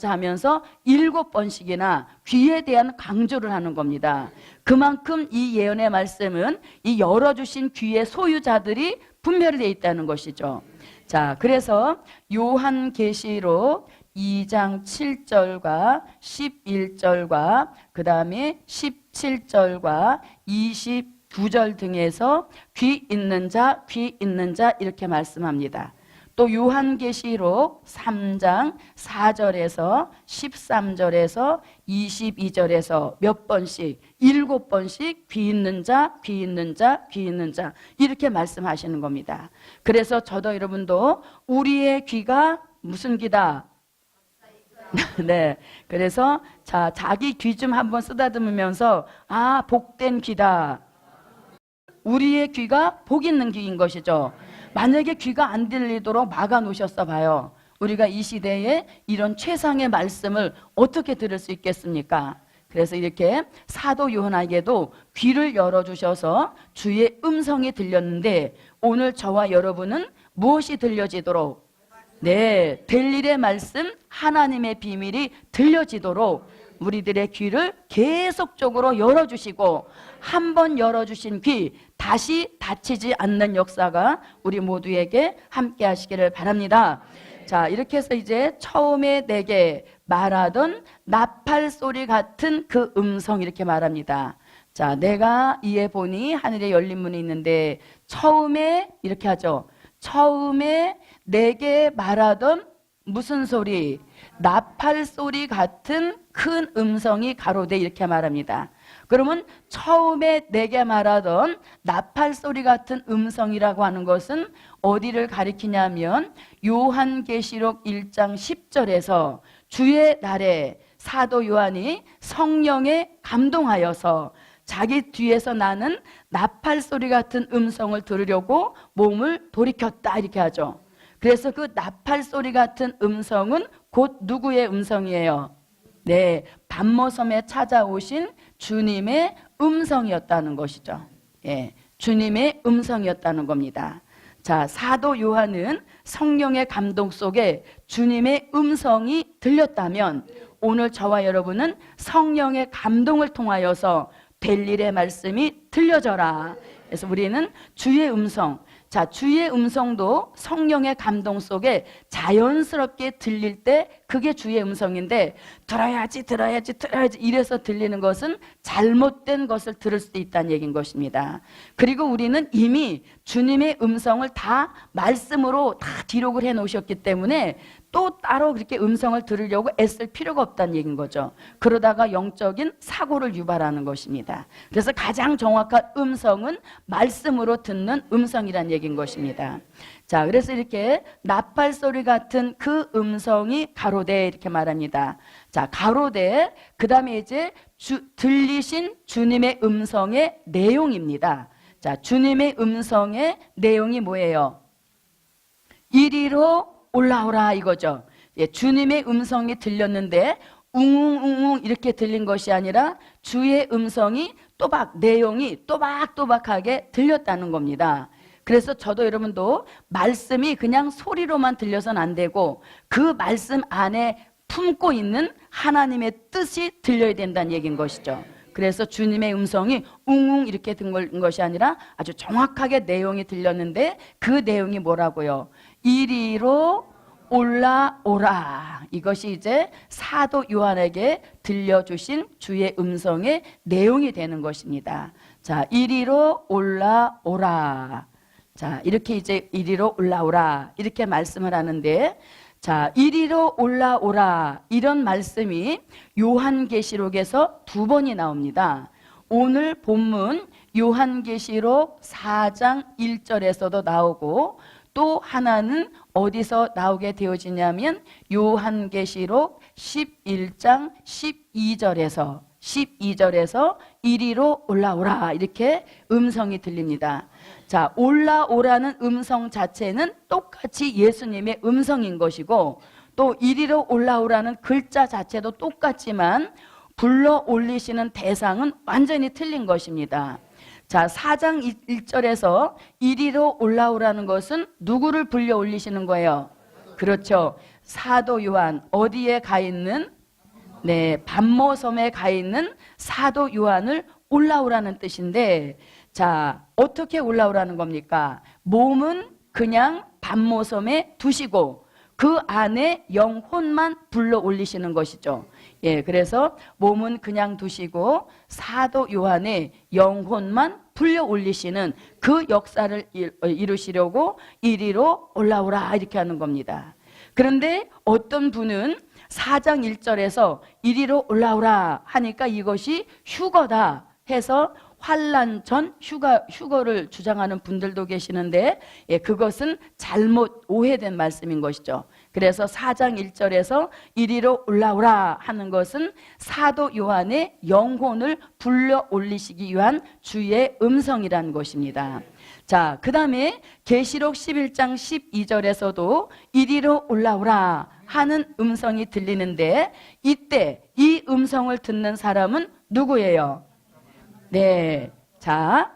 하면서 7번씩이나 귀에 대한 강조를 하는 겁니다. 그만큼 이 예언의 말씀은 이 열어주신 귀의 소유자들이 분별이 되어 있다는 것이죠. 자, 그래서 요한계시록 2장 7절과 11절과 그 다음에 17절과 29절 등에서 귀 있는 자 이렇게 말씀합니다. 또 요한계시록 3장 4절에서 13절에서 22절에서 몇 번씩 7번씩 귀 있는 자 이렇게 말씀하시는 겁니다. 그래서 저도 여러분도 우리의 귀가 무슨 귀다? 네, 그래서 자, 자기 귀 좀 한번 쓰다듬으면서 아, 복된 귀다. 우리의 귀가 복 있는 귀인 것이죠. 만약에 귀가 안 들리도록 막아 놓으셨어 봐요. 우리가 이 시대에 이런 최상의 말씀을 어떻게 들을 수 있겠습니까? 그래서 이렇게 사도 요한에게도 귀를 열어주셔서 주의 음성이 들렸는데 오늘 저와 여러분은 무엇이 들려지도록, 네, 될 일의 말씀 하나님의 비밀이 들려지도록 우리들의 귀를 계속적으로 열어주시고 한 번 열어주신 귀 다시 닫히지 않는 역사가 우리 모두에게 함께 하시기를 바랍니다. 자, 이렇게 해서 이제 처음에 내게 말하던 나팔 소리 같은 그 음성 이렇게 말합니다. 자, 내가 이에 보니 하늘에 열린 문이 있는데 처음에 이렇게 하죠. 처음에 내게 말하던 무슨 소리? 나팔 소리 같은 큰 음성이 가로되 이렇게 말합니다. 그러면 처음에 내게 말하던 나팔 소리 같은 음성이라고 하는 것은 어디를 가리키냐면 요한계시록 1장 10절에서 주의 날에 사도 요한이 성령에 감동하여서 자기 뒤에서 나는 나팔 소리 같은 음성을 들으려고 몸을 돌이켰다 이렇게 하죠. 그래서 그 나팔 소리 같은 음성은 곧 누구의 음성이에요? 네, 반모섬에 찾아오신 주님의 음성이었다는 것이죠. 예, 주님의 음성이었다는 겁니다. 자, 사도 요한은 성령의 감동 속에 주님의 음성이 들렸다면 오늘 저와 여러분은 성령의 감동을 통하여서 될 일의 말씀이 들려져라. 그래서 우리는 주의 음성, 자, 주의 음성도 성령의 감동 속에 자연스럽게 들릴 때 그게 주의 음성인데 들어야지 이래서 들리는 것은 잘못된 것을 들을 수도 있다는 얘기인 것입니다. 그리고 우리는 이미 주님의 음성을 다 말씀으로 다 기록을 해 놓으셨기 때문에 또 따로 그렇게 음성을 들으려고 애쓸 필요가 없다는 얘기인 거죠. 그러다가 영적인 사고를 유발하는 것입니다. 그래서 가장 정확한 음성은 말씀으로 듣는 음성이란 얘기인 것입니다. 자, 그래서 이렇게 나팔 소리 같은 그 음성이 가로되 이렇게 말합니다. 자, 가로되, 그 다음에 이제 들리신 주님의 음성의 내용입니다. 자, 주님의 음성의 내용이 뭐예요? 이리로 올라오라 이거죠. 예, 주님의 음성이 들렸는데 웅웅웅 이렇게 들린 것이 아니라 주의 음성이 내용이 또박또박하게 들렸다는 겁니다. 그래서 저도 여러분도 말씀이 그냥 소리로만 들려서는 안 되고 그 말씀 안에 품고 있는 하나님의 뜻이 들려야 된다는 얘기인 것이죠. 그래서 주님의 음성이 웅웅 이렇게 든 것이 아니라 아주 정확하게 내용이 들렸는데 그 내용이 뭐라고요? 이리로 올라오라. 이것이 이제 사도 요한에게 들려주신 주의 음성의 내용이 되는 것입니다. 자, 이리로 올라오라. 자, 이렇게 이제 이리로 올라오라 이렇게 말씀을 하는데, 자, 이리로 올라오라 이런 말씀이 요한계시록에서 2번이 나옵니다. 오늘 본문 요한계시록 4장 1절에서도 나오고 또 하나는 어디서 나오게 되어지냐면 요한계시록 11장 12절에서 이리로 올라오라 이렇게 음성이 들립니다. 자, 올라오라는 음성 자체는 똑같이 예수님의 음성인 것이고 또 이리로 올라오라는 글자 자체도 똑같지만 불러 올리시는 대상은 완전히 틀린 것입니다. 자, 4장 1절에서 이리로 올라오라는 것은 누구를 불려 올리시는 거예요? 그렇죠. 사도 요한, 어디에 가 있는? 네, 반모섬에 가 있는 사도 요한을 올라오라는 뜻인데, 자, 어떻게 올라오라는 겁니까? 몸은 그냥 반모섬에 두시고 그 안에 영혼만 불러 올리시는 것이죠. 예, 그래서 몸은 그냥 두시고 사도 요한의 영혼만 불려 올리시는 그 역사를 이루시려고 이리로 올라오라 이렇게 하는 겁니다. 그런데 어떤 분은 4장 1절에서 이리로 올라오라 하니까 이것이 휴거다 해서 환난 전 휴거를 주장하는 분들도 계시는데, 예, 그것은 잘못 오해된 말씀인 것이죠. 그래서 4장 1절에서 이리로 올라오라 하는 것은 사도 요한의 영혼을 불러 올리시기 위한 주의 음성이라는 것입니다. 자, 그 다음에 계시록 11장 12절에서도 이리로 올라오라 하는 음성이 들리는데, 이때 이 음성을 듣는 사람은 누구예요? 네, 자,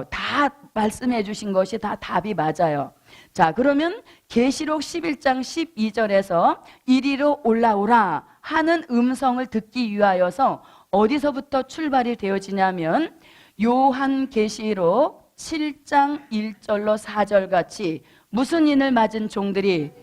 다 말씀해 주신 것이 다 답이 맞아요. 자, 그러면 계시록 11장 12절에서 이리로 올라오라 하는 음성을 듣기 위하여서 어디서부터 출발이 되어지냐면 요한계시록 7장 1절로 4절 같이 무슨 인을 맞은 종들이,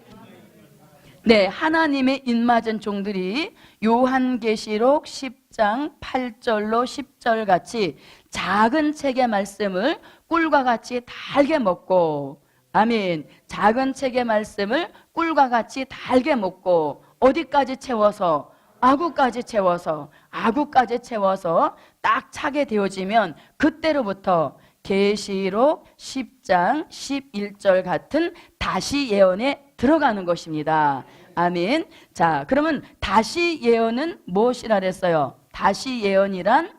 네, 하나님의 인맞은 종들이 요한계시록 10장 8절로 10절 같이 작은 책의 말씀을 꿀과 같이 달게 먹고, 아멘, 작은 책의 말씀을 꿀과 같이 달게 먹고 어디까지 채워서? 아구까지 채워서 딱 차게 되어지면 그때로부터 계시록 10장 11절 같은 다시 예언에 들어가는 것입니다. 아멘. 자, 그러면 다시 예언은 무엇이라 그랬어요? 다시 예언이란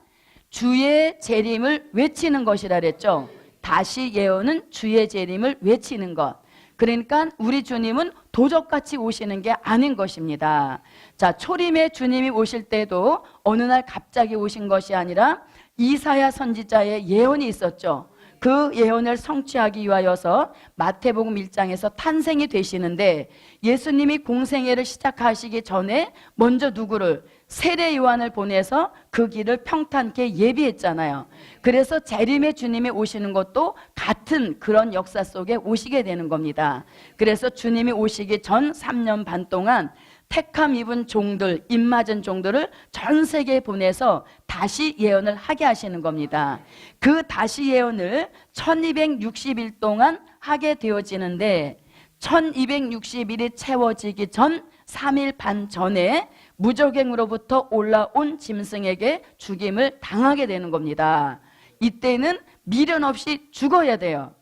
주의 재림을 외치는 것이라 그랬죠. 다시 예언은 주의 재림을 외치는 것. 그러니까 우리 주님은 도적같이 오시는 게 아닌 것입니다. 자, 초림에 주님이 오실 때도 어느 날 갑자기 오신 것이 아니라 이사야 선지자의 예언이 있었죠. 그 예언을 성취하기 위하여서 마태복음 1장에서 탄생이 되시는데, 예수님이 공생애를 시작하시기 전에 먼저 누구를? 세례 요한을 보내서 그 길을 평탄케 예비했잖아요. 그래서 재림의 주님이 오시는 것도 같은 그런 역사 속에 오시게 되는 겁니다. 그래서 주님이 오시기 전 3년 반 동안 택함 입은 종들, 입맞은 종들을 전 세계에 보내서 다시 예언을 하게 하시는 겁니다. 그 다시 예언을 1260일 동안 하게 되어지는데, 1260일이 채워지기 전 3일 반 전에 무적행으로부터 올라온 짐승에게 죽임을 당하게 되는 겁니다. 이때는 미련 없이 죽어야 돼요.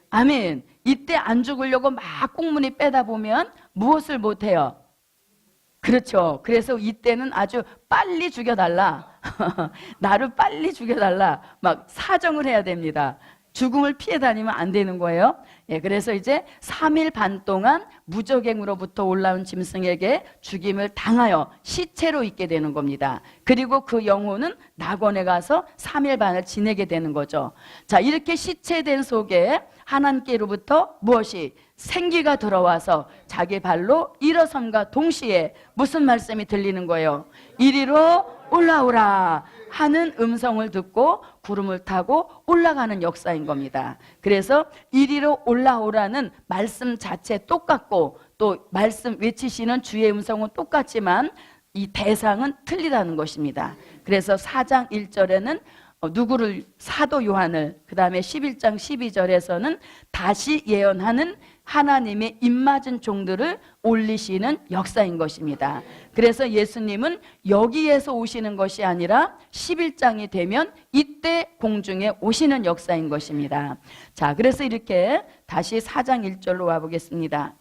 아멘. 이때 안 죽으려고 막 꽁무니 빼다 보면 무엇을 못해요? 그렇죠. 그래서 이때는 아주 빨리 죽여달라. 나를 빨리 죽여달라. 막 사정을 해야 됩니다. 죽음을 피해 다니면 안 되는 거예요. 예, 그래서 이제 3일 반 동안 무적행으로부터 올라온 짐승에게 죽임을 당하여 시체로 있게 되는 겁니다. 그리고 그 영혼은 낙원에 가서 3일 반을 지내게 되는 거죠. 자, 이렇게 시체된 속에 하나님께로부터 무엇이 생기가 들어와서 자기 발로 일어섬과 동시에 무슨 말씀이 들리는 거예요? 이리로 올라오라 하는 음성을 듣고 구름을 타고 올라가는 역사인 겁니다. 그래서 이리로 올라오라는 말씀 자체 똑같고 또 말씀 외치시는 주의 음성은 똑같지만 이 대상은 틀리다는 것입니다. 그래서 4장 1절에는 누구를, 사도 요한을, 그 다음에 11장 12절에서는 다시 예언하는 하나님의 입맞은 종들을 올리시는 역사인 것입니다. 그래서 예수님은 여기에서 오시는 것이 아니라 11장이 되면 이때 공중에 오시는 역사인 것입니다. 자, 그래서 이렇게 다시 4장 1절로 와보겠습니다.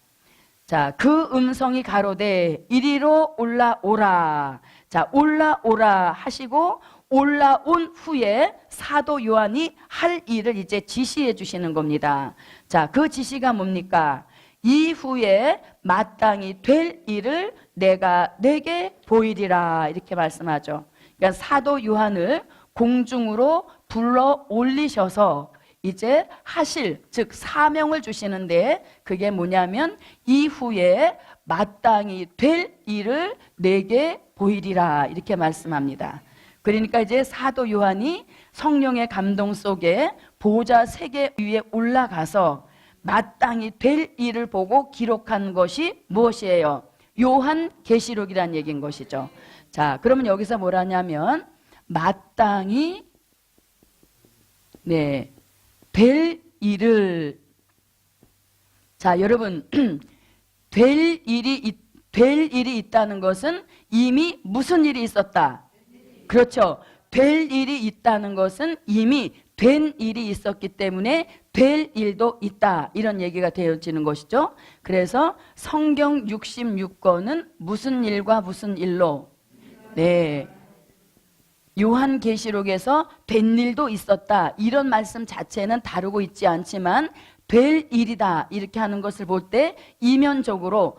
자, 그 음성이 가로되 이리로 올라오라. 자, 올라오라 하시고 올라온 후에 사도 요한이 할 일을 이제 지시해 주시는 겁니다. 자, 그 지시가 뭡니까? 이후에 마땅히 될 일을 내가 내게 보이리라 이렇게 말씀하죠. 그러니까 사도 요한을 공중으로 불러 올리셔서 이제 하실, 즉 사명을 주시는데 그게 뭐냐면 이후에 마땅히 될 일을 내게 보이리라 이렇게 말씀합니다. 그러니까 이제 사도 요한이 성령의 감동 속에 보좌 3개 위에 올라가서 마땅히 될 일을 보고 기록한 것이 무엇이에요? 요한계시록이라는 얘기인 것이죠. 자, 그러면 여기서 뭐라냐면 마땅히 될 일을, 자, 여러분 될 일이 있다는 것은 이미 무슨 일이 있었다? 그렇죠. 될 일이 있다는 것은 이미 된 일이 있었기 때문에 될 일도 있다 이런 얘기가 되어지는 것이죠. 그래서 성경 66권은 무슨 일과 무슨 일로? 네, 요한계시록에서 된 일도 있었다 이런 말씀 자체는 다루고 있지 않지만 될 일이다 이렇게 하는 것을 볼 때 이면적으로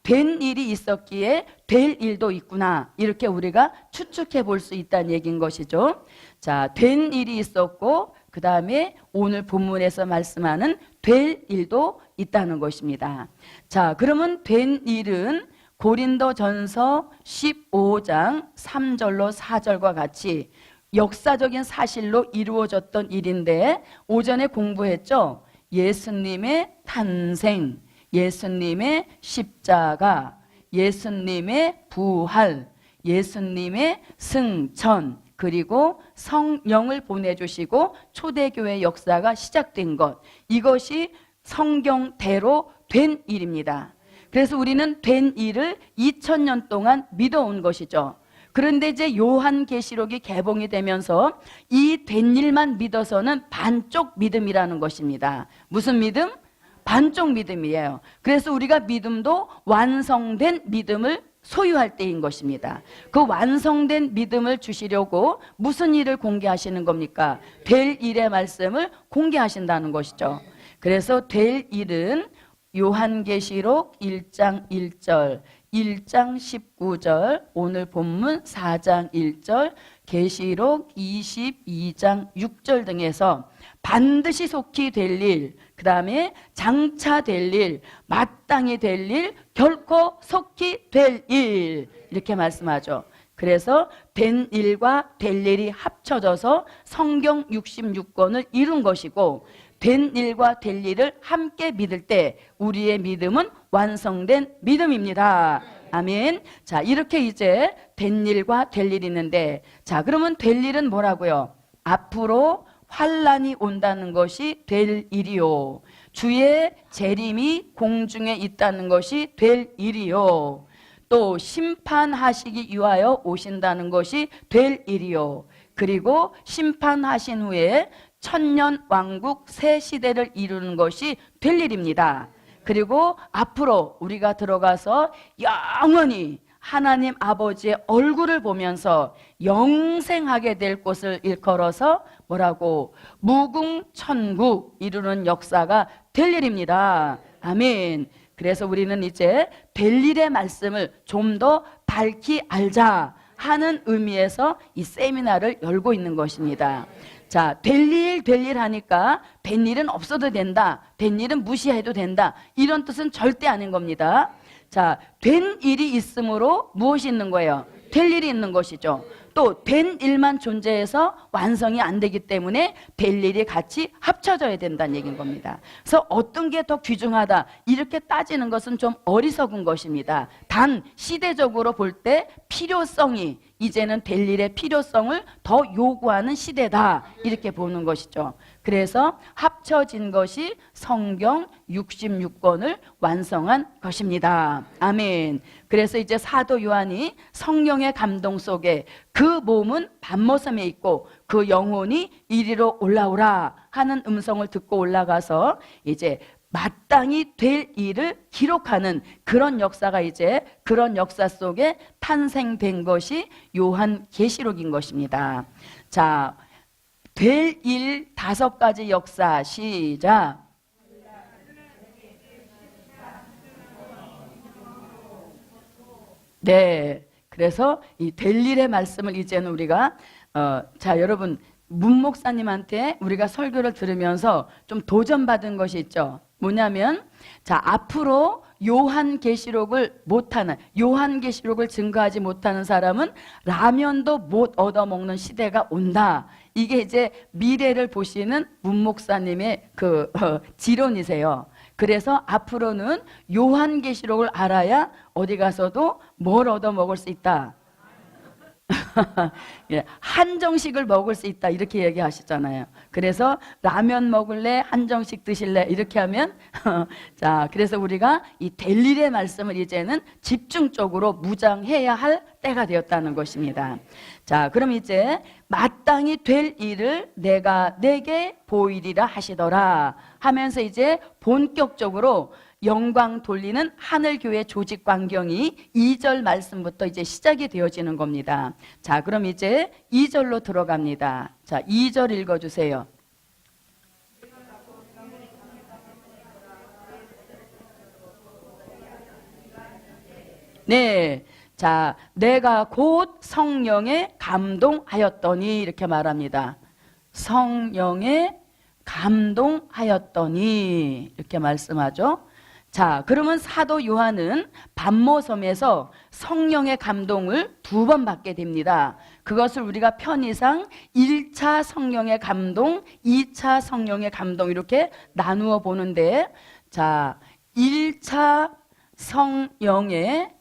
된 일이 있었기에 될 일도 있구나 이렇게 우리가 추측해 볼 수 있다는 얘기인 것이죠. 자, 된 일이 있었고 그 다음에 오늘 본문에서 말씀하는 될 일도 있다는 것입니다. 자, 그러면 된 일은 고린도전서 15장 3절로 4절과 같이 역사적인 사실로 이루어졌던 일인데 오전에 공부했죠. 예수님의 탄생, 예수님의 십자가, 예수님의 부활, 예수님의 승천, 그리고 성령을 보내주시고 초대교회 역사가 시작된 것, 이것이 성경대로 된 일입니다. 그래서 우리는 된 일을 2000년 동안 믿어온 것이죠. 그런데 이제 요한계시록이 개봉이 되면서 이 된 일만 믿어서는 반쪽 믿음이라는 것입니다. 무슨 믿음? 반쪽 믿음이에요. 그래서 우리가 믿음도 완성된 믿음을 소유할 때인 것입니다. 그 완성된 믿음을 주시려고 무슨 일을 공개하시는 겁니까? 될 일의 말씀을 공개하신다는 것이죠. 그래서 될 일은 요한계시록 1장 1절, 1장 19절, 오늘 본문 4장 1절, 계시록 22장 6절 등에서 반드시 속히 될 일, 그 다음에 장차 될 일, 마땅히 될 일, 결코 속히 될 일 이렇게 말씀하죠. 그래서 된 일과 될 일이 합쳐져서 성경 66권을 이룬 것이고 된 일과 될 일을 함께 믿을 때 우리의 믿음은 완성된 믿음입니다. 아멘. 자, 이렇게 이제 된 일과 될 일이 있는데, 자, 그러면 될 일은 뭐라고요? 앞으로 환란이 온다는 것이 될 일이요. 주의 재림이 공중에 있다는 것이 될 일이요. 또 심판하시기 위하여 오신다는 것이 될 일이요. 그리고 심판하신 후에 천년 왕국 새 시대를 이루는 것이 될 일입니다. 그리고 앞으로 우리가 들어가서 영원히 하나님 아버지의 얼굴을 보면서 영생하게 될 곳을 일컬어서 뭐라고? 무궁천국 이루는 역사가 될 일입니다. 아멘. 그래서 우리는 이제 될 일의 말씀을 좀 더 밝히 알자 하는 의미에서 이 세미나를 열고 있는 것입니다. 자, 될 일 하니까 된 일은 없어도 된다, 된 일은 무시해도 된다, 이런 뜻은 절대 아닌 겁니다. 자, 된 일이 있으므로 무엇이 있는 거예요? 될 일이 있는 것이죠. 또 된 일만 존재해서 완성이 안 되기 때문에 될 일이 같이 합쳐져야 된다는 얘기인 겁니다. 그래서 어떤 게 더 귀중하다 이렇게 따지는 것은 좀 어리석은 것입니다. 단 시대적으로 볼 때 필요성이 이제는 될 일의 필요성을 더 요구하는 시대다 이렇게 보는 것이죠. 그래서 합쳐진 것이 성경 66권을 완성한 것입니다. 아멘. 그래서 이제 사도 요한이 성령의 감동 속에 그 몸은 밤모섬에 있고 그 영혼이 이리로 올라오라 하는 음성을 듣고 올라가서 이제 마땅히 될 일을 기록하는 그런 역사가 이제 그런 역사 속에 탄생된 것이 요한계시록인 것입니다. 자, 될 일 5가지 역사 시작. 네, 그래서 이 될 일의 말씀을 이제는 우리가 자, 여러분 문 목사님한테 우리가 설교를 들으면서 좀 도전받은 것이 있죠. 뭐냐면 자, 앞으로 요한계시록을 못하는, 요한계시록을 증거하지 못하는 사람은 라면도 못 얻어먹는 시대가 온다. 이게 이제 미래를 보시는 문 목사님의 그 지론이세요. 그래서 앞으로는 요한계시록을 알아야 어디 가서도 뭘 얻어먹을 수 있다. 예, 한정식을 먹을 수 있다 이렇게 얘기하시잖아요. 그래서 라면 먹을래? 한정식 드실래? 이렇게 하면 자, 그래서 우리가 이 될 일의 말씀을 이제는 집중적으로 무장해야 할 때가 되었다는 것입니다. 자, 그럼 이제 마땅히 될 일을 내가 내게 보이리라 하시더라 하면서 이제 본격적으로 영광 돌리는 하늘교회 조직 광경이 2절 말씀부터 이제 시작이 되어지는 겁니다. 자, 그럼 이제 2절로 들어갑니다. 자, 2절 읽어주세요. 네. 자, 내가 곧 성령에 감동하였더니 이렇게 말합니다. 성령에 감동하였더니 이렇게 말씀하죠. 자, 그러면 사도 요한은 밤모섬에서 성령의 감동을 2번 받게 됩니다. 그것을 우리가 편의상 1차 성령의 감동, 2차 성령의 감동 이렇게 나누어 보는데, 자, 1차 성령의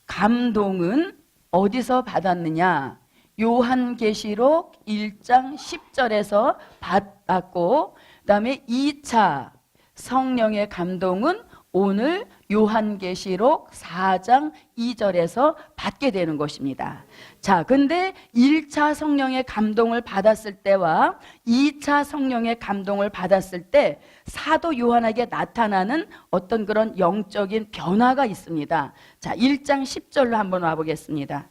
감동은 어디서 받았느냐? 요한계시록 1장 10절에서 받았고, 그 다음에 2차 성령의 감동은 오늘 요한계시록 4장 2절에서 받게 되는 것입니다. 자, 근데 1차 성령의 감동을 받았을 때와 2차 성령의 감동을 받았을 때 사도 요한에게 나타나는 어떤 그런 영적인 변화가 있습니다. 자, 1장 10절로 한번 와보겠습니다.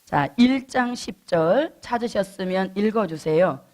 자, 1장 10절 찾으셨으면 읽어주세요.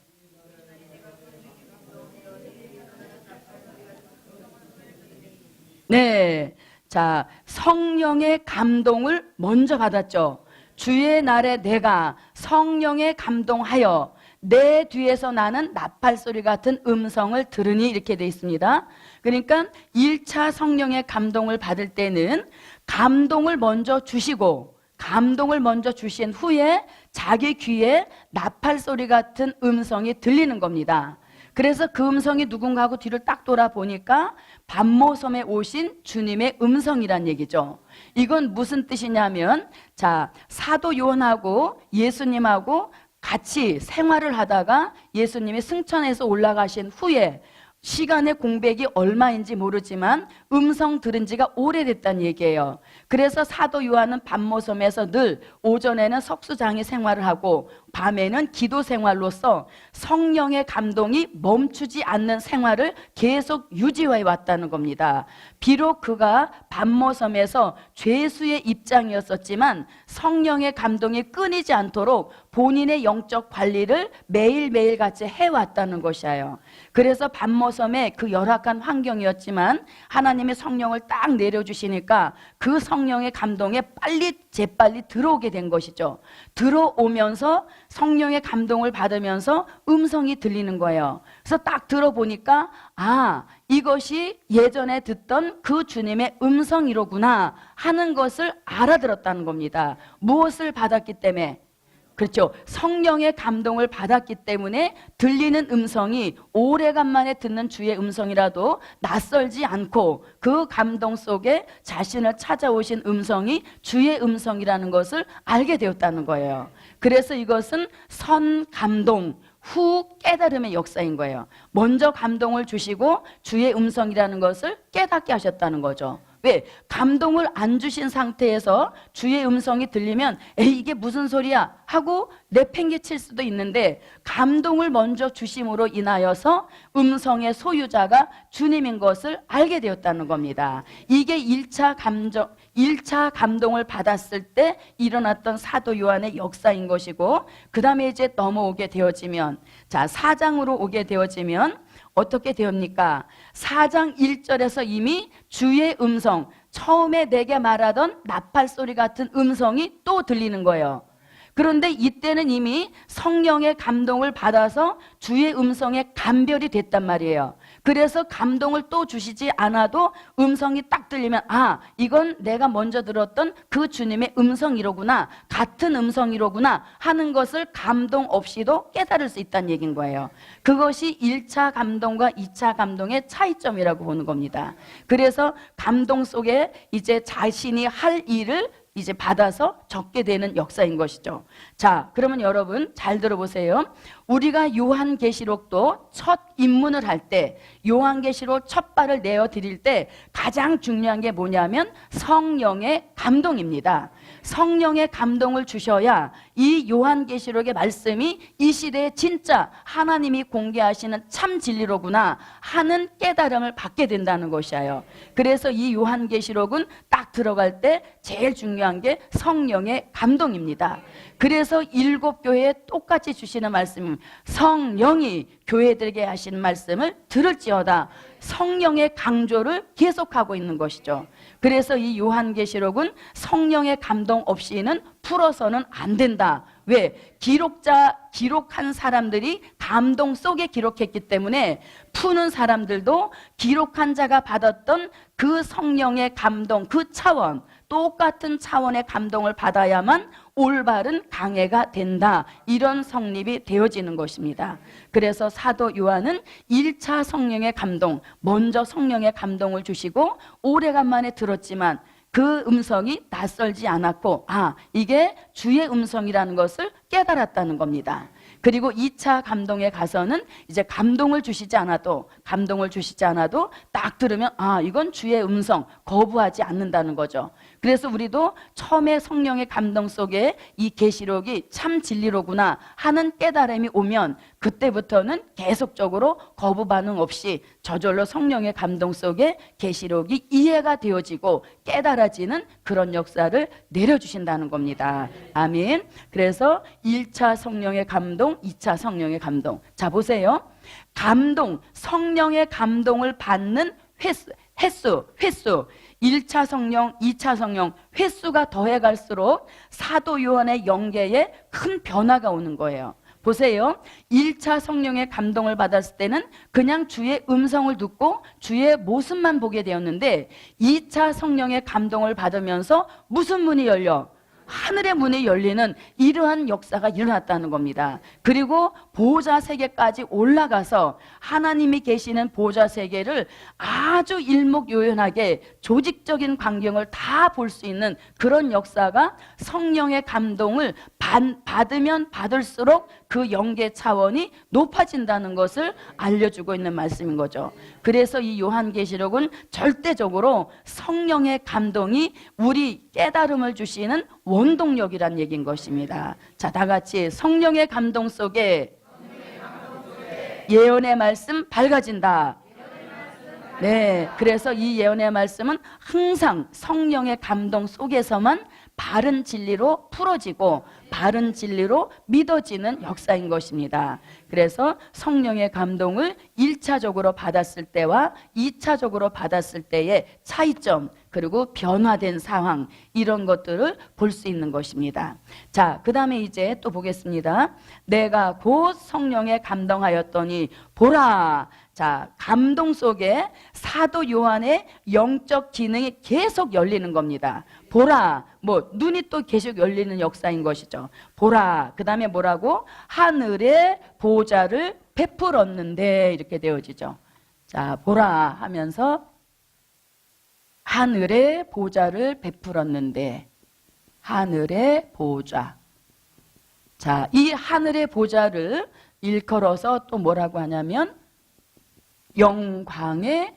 네. 자, 성령의 감동을 먼저 받았죠. 주의 날에 내가 성령에 감동하여 내 뒤에서 나는 나팔 소리 같은 음성을 들으니 이렇게 되어 있습니다. 그러니까 1차 성령의 감동을 받을 때는 감동을 먼저 주시고 감동을 먼저 주신 후에 자기 귀에 나팔 소리 같은 음성이 들리는 겁니다. 그래서 그 음성이 누군가 하고 뒤를 딱 돌아보니까 밤모섬에 오신 주님의 음성이란 얘기죠. 이건 무슨 뜻이냐면, 자, 사도 요한하고 예수님하고 같이 생활을 하다가 예수님이 승천해서 올라가신 후에 시간의 공백이 얼마인지 모르지만 음성 들은 지가 오래됐다는 얘기예요. 그래서 사도 요한은 반모섬에서 늘 오전에는 석수장의 생활을 하고 밤에는 기도 생활로서 성령의 감동이 멈추지 않는 생활을 계속 유지해 왔다는 겁니다. 비록 그가 반모섬에서 죄수의 입장이었었지만 성령의 감동이 끊이지 않도록 본인의 영적 관리를 매일매일 같이 해왔다는 것이에요. 그래서 반모섬의 그 열악한 환경이었지만 하나님의 성령을 딱 내려주시니까 그 성령의 감동에 재빨리 들어오게 된 것이죠. 들어오면서 성령의 감동을 받으면서 음성이 들리는 거예요. 그래서 딱 들어보니까 이것이 예전에 듣던 그 주님의 음성이로구나 하는 것을 알아들었다는 겁니다. 무엇을 받았기 때문에? 그렇죠. 성령의 감동을 받았기 때문에 들리는 음성이 오래간만에 듣는 주의 음성이라도 낯설지 않고 그 감동 속에 자신을 찾아오신 음성이 주의 음성이라는 것을 알게 되었다는 거예요. 그래서 이것은 선 감동 후 깨달음의 역사인 거예요. 먼저 감동을 주시고 주의 음성이라는 것을 깨닫게 하셨다는 거죠. 왜? 감동을 안 주신 상태에서 주의 음성이 들리면 이게 무슨 소리야 하고 내팽개칠 수도 있는데 감동을 먼저 주심으로 인하여서 음성의 소유자가 주님인 것을 알게 되었다는 겁니다. 이게 1차 감동을 받았을 때 일어났던 사도 요한의 역사인 것이고, 그 다음에 이제 넘어오게 되어지면, 자 4장으로 오게 되어지면 어떻게 되옵니까? 4장 1절에서 이미 주의 음성, 처음에 내게 말하던 나팔 소리 같은 음성이 또 들리는 거예요. 그런데 이때는 이미 성령의 감동을 받아서 주의 음성에 감별이 됐단 말이에요. 그래서 감동을 또 주시지 않아도 음성이 딱 들리면 이건 내가 먼저 들었던 그 주님의 음성이로구나, 같은 음성이로구나 하는 것을 감동 없이도 깨달을 수 있다는 얘기인 거예요. 그것이 1차 감동과 2차 감동의 차이점이라고 보는 겁니다. 그래서 감동 속에 이제 자신이 할 일을 이제 받아서 적게 되는 역사인 것이죠. 자, 그러면 여러분 잘 들어보세요. 우리가 요한계시록도 첫 입문을 할 때, 요한계시록 첫 발을 내어 드릴 때 가장 중요한 게 뭐냐면 성령의 감동입니다. 성령의 감동을 주셔야 이 요한계시록의 말씀이 이 시대에 진짜 하나님이 공개하시는 참 진리로구나 하는 깨달음을 받게 된다는 것이에요. 그래서 이 요한계시록은 딱 들어갈 때 제일 중요한 게 성령의 감동입니다. 그래서 7교회에 똑같이 주시는 말씀, 성령이 교회들에게 하시는 말씀을 들을지어다, 성령의 강조를 계속하고 있는 것이죠. 그래서 이 요한계시록은 성령의 감동 없이는 풀어서는 안 된다. 왜? 기록한 사람들이 감동 속에 기록했기 때문에 푸는 사람들도 기록한 자가 받았던 그 성령의 감동, 그 차원, 똑같은 차원의 감동을 받아야만 올바른 강해가 된다. 이런 성립이 되어지는 것입니다. 그래서 사도 요한은 1차 성령의 감동, 먼저 성령의 감동을 주시고 오래간만에 들었지만 그 음성이 낯설지 않았고 이게 주의 음성이라는 것을 깨달았다는 겁니다. 그리고 2차 감동에 가서는 이제 감동을 주시지 않아도 딱 들으면 이건 주의 음성, 거부하지 않는다는 거죠. 그래서 우리도 처음에 성령의 감동 속에 이 계시록이 참 진리로구나 하는 깨달음이 오면 그때부터는 계속적으로 거부 반응 없이 저절로 성령의 감동 속에 계시록이 이해가 되어지고 깨달아지는 그런 역사를 내려주신다는 겁니다. 아멘. 그래서 1차 성령의 감동, 2차 성령의 감동. 자, 보세요. 감동, 성령의 감동을 받는 횟수 1차 성령, 2차 성령 횟수가 더해갈수록 사도 요한의 영계에 큰 변화가 오는 거예요. 보세요. 1차 성령의 감동을 받았을 때는 그냥 주의 음성을 듣고 주의 모습만 보게 되었는데 2차 성령의 감동을 받으면서 무슨 문이 열려? 하늘의 문이 열리는 이러한 역사가 일어났다는 겁니다. 그리고 보호자 세계까지 올라가서 하나님이 계시는 보호자 세계를 아주 일목요연하게 조직적인 광경을 다 볼 수 있는 그런 역사가 성령의 감동을 받으면 받을수록 그 영계 차원이 높아진다는 것을 알려주고 있는 말씀인 거죠. 그래서 이 요한계시록은 절대적으로 성령의 감동이 우리 깨달음을 주시는 원동력이란 얘기인 것입니다. 자, 다 같이 성령의 감동 속에 예언의 말씀 밝아진다. 네, 그래서 이 예언의 말씀은 항상 성령의 감동 속에서만 바른 진리로 풀어지고 바른 진리로 믿어지는 역사인 것입니다. 그래서 성령의 감동을 1차적으로 받았을 때와 2차적으로 받았을 때의 차이점, 그리고 변화된 상황, 이런 것들을 볼 수 있는 것입니다. 자, 그 다음에 이제 또 보겠습니다. 내가 곧 성령에 감동하였더니 보라. 자, 감동 속에 사도 요한의 영적 기능이 계속 열리는 겁니다. 보라, 뭐 눈이 또 계속 열리는 역사인 것이죠. 보라, 그 다음에 뭐라고? 하늘의 보좌를 베풀었는데, 이렇게 되어지죠. 자, 보라 하면서 하늘의 보좌를 베풀었는데, 하늘의 보좌. 자, 이 하늘의 보좌를 일컬어서 또 뭐라고 하냐면 영광의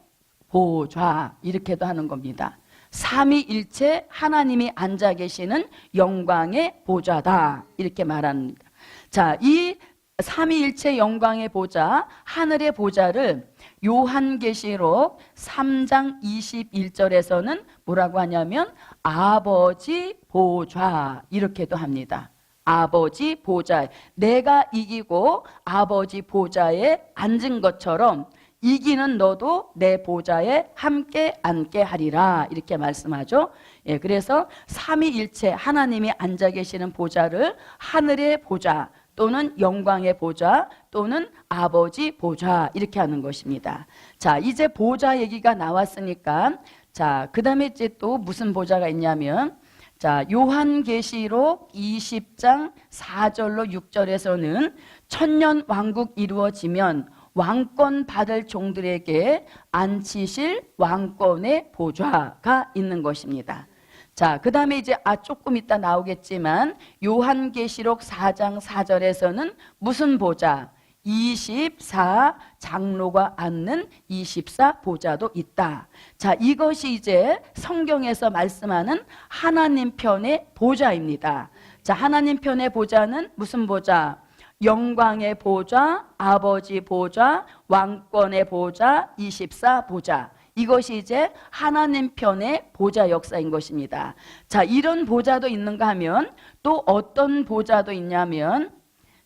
보좌, 이렇게도 하는 겁니다. 삼위일체 하나님이 앉아 계시는 영광의 보좌다, 이렇게 말합니다. 자, 이 삼위일체 영광의 보좌, 하늘의 보좌를 요한계시록 3장 21절에서는 뭐라고 하냐면 아버지 보좌, 이렇게도 합니다. 아버지 보좌, 내가 이기고 아버지 보좌에 앉은 것처럼 이기는 너도 내 보좌에 함께 앉게 하리라, 이렇게 말씀하죠. 예, 그래서 삼위일체 하나님이 앉아 계시는 보좌를 하늘의 보좌 또는 영광의 보좌 또는 아버지 보좌, 이렇게 하는 것입니다. 자, 이제 보좌 얘기가 나왔으니까, 자, 그 다음에 이제 또 무슨 보좌가 있냐면, 자, 요한계시록 20장 4절로 6절에서는 천년 왕국 이루어지면 왕권 받을 종들에게 앉히실 왕권의 보좌가 있는 것입니다. 자, 그 다음에 이제 조금 이따 나오겠지만 요한계시록 4장 4절에서는 무슨 보좌? 24 장로가 앉는 24 보좌도 있다. 자, 이것이 이제 성경에서 말씀하는 하나님 편의 보좌입니다. 자, 하나님 편의 보좌는 무슨 보좌? 영광의 보좌, 아버지 보좌, 왕권의 보좌, 24 보좌. 이것이 이제 하나님 편의 보좌 역사인 것입니다. 자, 이런 보좌도 있는가 하면 또 어떤 보좌도 있냐면,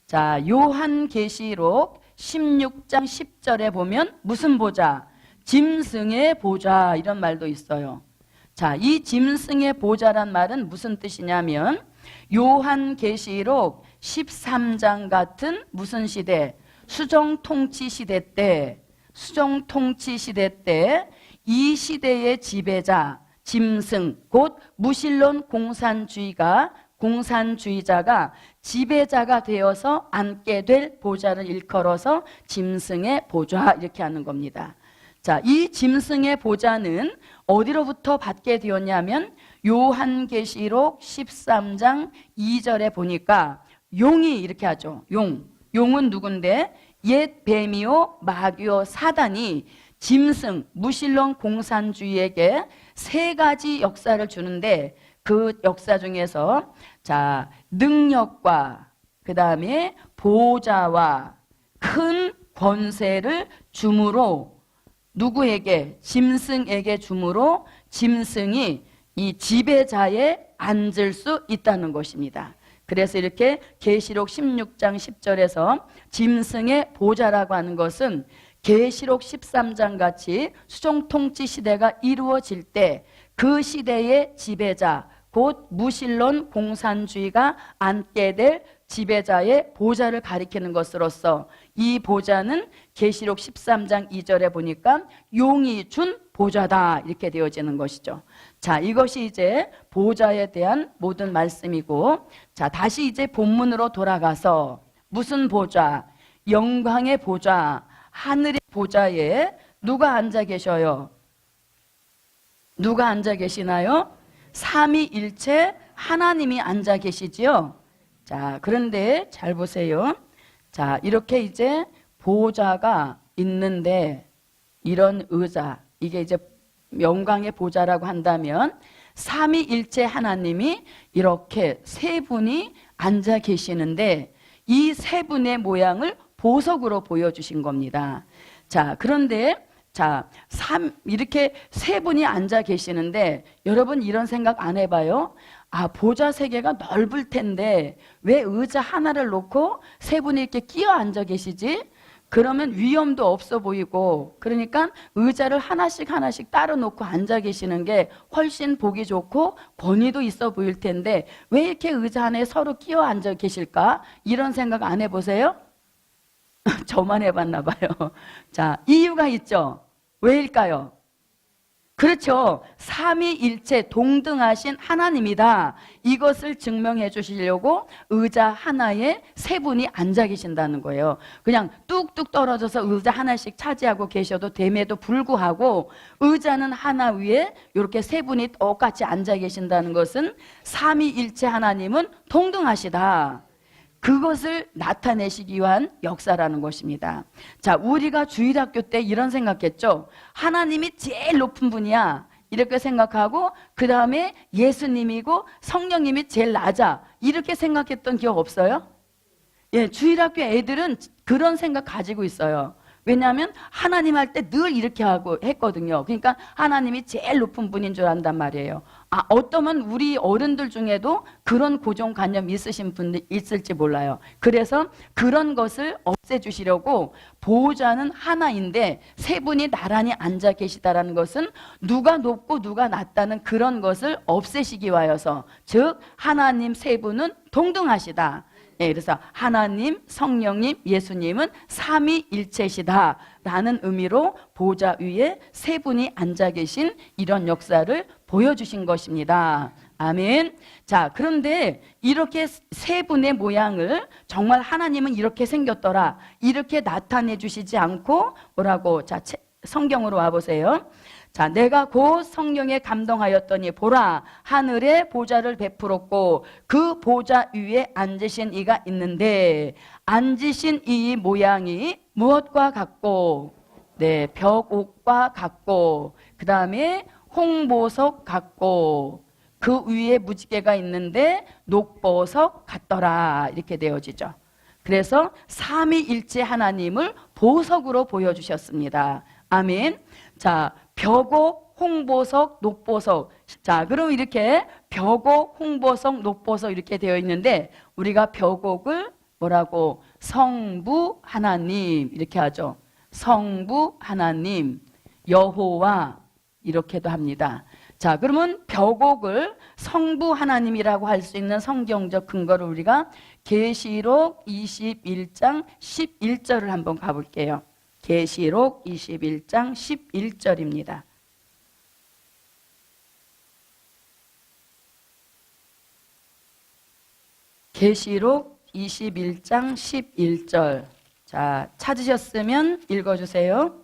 자, 요한계시록 16장 10절에 보면 무슨 보좌? 짐승의 보좌, 이런 말도 있어요. 자, 이 짐승의 보좌란 말은 무슨 뜻이냐면 요한계시록 13장 같은 무슨 시대? 수정통치 시대 때, 수정통치 시대 때 이 시대의 지배자, 짐승, 곧 무신론 공산주의자가 지배자가 되어서 앉게 될 보좌를 일컬어서 짐승의 보좌, 이렇게 하는 겁니다. 자, 이 짐승의 보좌는 어디로부터 받게 되었냐면 요한계시록 13장 2절에 보니까 용이 이렇게 하죠. 용은 누군데? 옛 뱀이요 마귀요 사단이 짐승 무신론 공산주의에게 세 가지 역사를 주는데, 그 역사 중에서 자, 능력과 그 다음에 보좌와 큰 권세를 주므로, 누구에게? 짐승에게 주므로 짐승이 이 지배자에 앉을 수 있다는 것입니다. 그래서 이렇게 계시록 16장 10절에서 짐승의 보좌라고 하는 것은 계시록 13장 같이 수정통치 시대가 이루어질 때 그 시대의 지배자, 곧 무신론 공산주의가 앉게 될 지배자의 보좌를 가리키는 것으로서 이 보좌는 계시록 13장 2절에 보니까 용이 준 보좌다, 이렇게 되어지는 것이죠. 자, 이것이 이제 보좌에 대한 모든 말씀이고, 자, 다시 이제 본문으로 돌아가서 무슨 보좌? 영광의 보좌, 하늘의 보좌에 누가 앉아 계셔요? 누가 앉아 계시나요? 삼위일체 하나님이 앉아 계시지요. 자, 그런데 잘 보세요. 자, 이렇게 이제 보좌가 있는데 이런 의자, 이게 이제 영광의 보좌라고 한다면 삼위일체 하나님이 이렇게 세 분이 앉아 계시는데 이 세 분의 모양을 보석으로 보여주신 겁니다. 자, 그런데 자, 이렇게 세 분이 앉아 계시는데 여러분 이런 생각 안 해봐요? 아, 보좌 세계가 넓을 텐데 왜 의자 하나를 놓고 세 분이 이렇게 끼어 앉아 계시지? 그러면 위험도 없어 보이고, 그러니까 의자를 하나씩 하나씩 따로 놓고 앉아 계시는 게 훨씬 보기 좋고 권위도 있어 보일 텐데 왜 이렇게 의자 안에 서로 끼어 앉아 계실까? 이런 생각 안 해보세요? 저만 해봤나 봐요. 자, 이유가 있죠. 왜일까요? 그렇죠. 삼위일체 동등하신 하나님이다. 이것을 증명해 주시려고 의자 하나에 세 분이 앉아 계신다는 거예요. 그냥 뚝뚝 떨어져서 의자 하나씩 차지하고 계셔도 됨에도 불구하고 의자는 하나 위에 이렇게 세 분이 똑같이 앉아 계신다는 것은 삼위일체 하나님은 동등하시다. 그것을 나타내시기 위한 역사라는 것입니다. 자, 우리가 주일학교 때 이런 생각했죠. 하나님이 제일 높은 분이야. 이렇게 생각하고 그 다음에 예수님이고 성령님이 제일 낮아. 이렇게 생각했던 기억 없어요? 예, 주일학교 애들은 그런 생각 가지고 있어요. 왜냐하면 하나님 할 때 늘 이렇게 하고 했거든요. 그러니까 하나님이 제일 높은 분인 줄 안단 말이에요. 아, 어떠면 우리 어른들 중에도 그런 고정관념 있으신 분들 있을지 몰라요. 그래서 그런 것을 없애주시려고 보호자는 하나인데 세 분이 나란히 앉아 계시다라는 것은 누가 높고 누가 낮다는 그런 것을 없애시기 위하여서, 즉 하나님 세 분은 동등하시다. 예, 그래서 하나님, 성령님, 예수님은 삼위일체시다 라는 의미로 보좌 위에 세 분이 앉아 계신 이런 역사를 보여주신 것입니다. 아멘. 자, 그런데 이렇게 세 분의 모양을 정말 하나님은 이렇게 생겼더라, 이렇게 나타내 주시지 않고 뭐라고? 자, 성경으로 와보세요. 자, 내가 곧 성령에 감동하였더니 보라, 하늘에 보좌를 베풀었고 그 보좌 위에 앉으신 이가 있는데 앉으신 이 모양이 무엇과 같고? 네, 벽옥과 같고, 그 다음에 홍보석 같고, 그 위에 무지개가 있는데 녹보석 같더라, 이렇게 되어지죠. 그래서 삼위일체 하나님을 보석으로 보여주셨습니다. 아멘. 자, 벽옥, 홍보석, 녹보석. 자, 그럼 이렇게 벽옥, 홍보석, 녹보석 이렇게 되어 있는데 우리가 벽옥을 뭐라고? 성부 하나님 이렇게 하죠. 성부 하나님, 여호와 이렇게도 합니다. 자, 그러면 벽옥을 성부 하나님이라고 할 수 있는 성경적 근거를 우리가 계시록 21장 11절을 한번 가볼게요. 계시록 21장 11절입니다. 계시록 21장 11절. 자, 찾으셨으면 읽어주세요.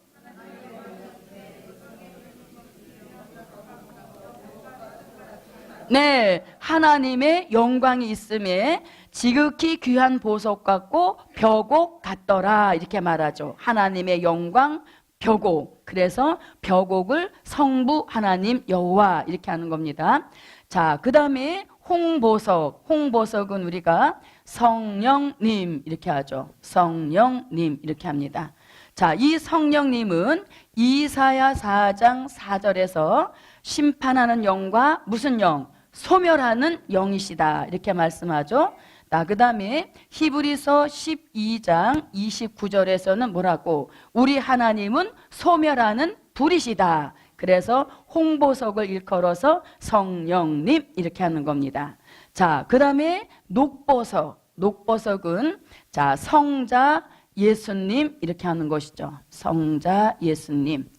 네, 하나님의 영광이 있음에 지극히 귀한 보석 같고 벽옥 같더라, 이렇게 말하죠. 하나님의 영광, 벽옥. 그래서 벽옥을 성부 하나님 여호와 이렇게 하는 겁니다. 자, 그 다음에 홍보석. 홍보석은 우리가 성령님 이렇게 하죠. 성령님 이렇게 합니다. 자, 이 성령님은 이사야 4장 4절에서 심판하는 영과 무슨 영? 소멸하는 영이시다 이렇게 말씀하죠. 그 다음에 히브리서 12장 29절에서는 뭐라고? 우리 하나님은 소멸하는 불이시다. 그래서 홍보석을 일컬어서 성령님 이렇게 하는 겁니다. 자, 그 다음에 녹보석. 녹보석은 자, 성자 예수님 이렇게 하는 것이죠. 성자 예수님.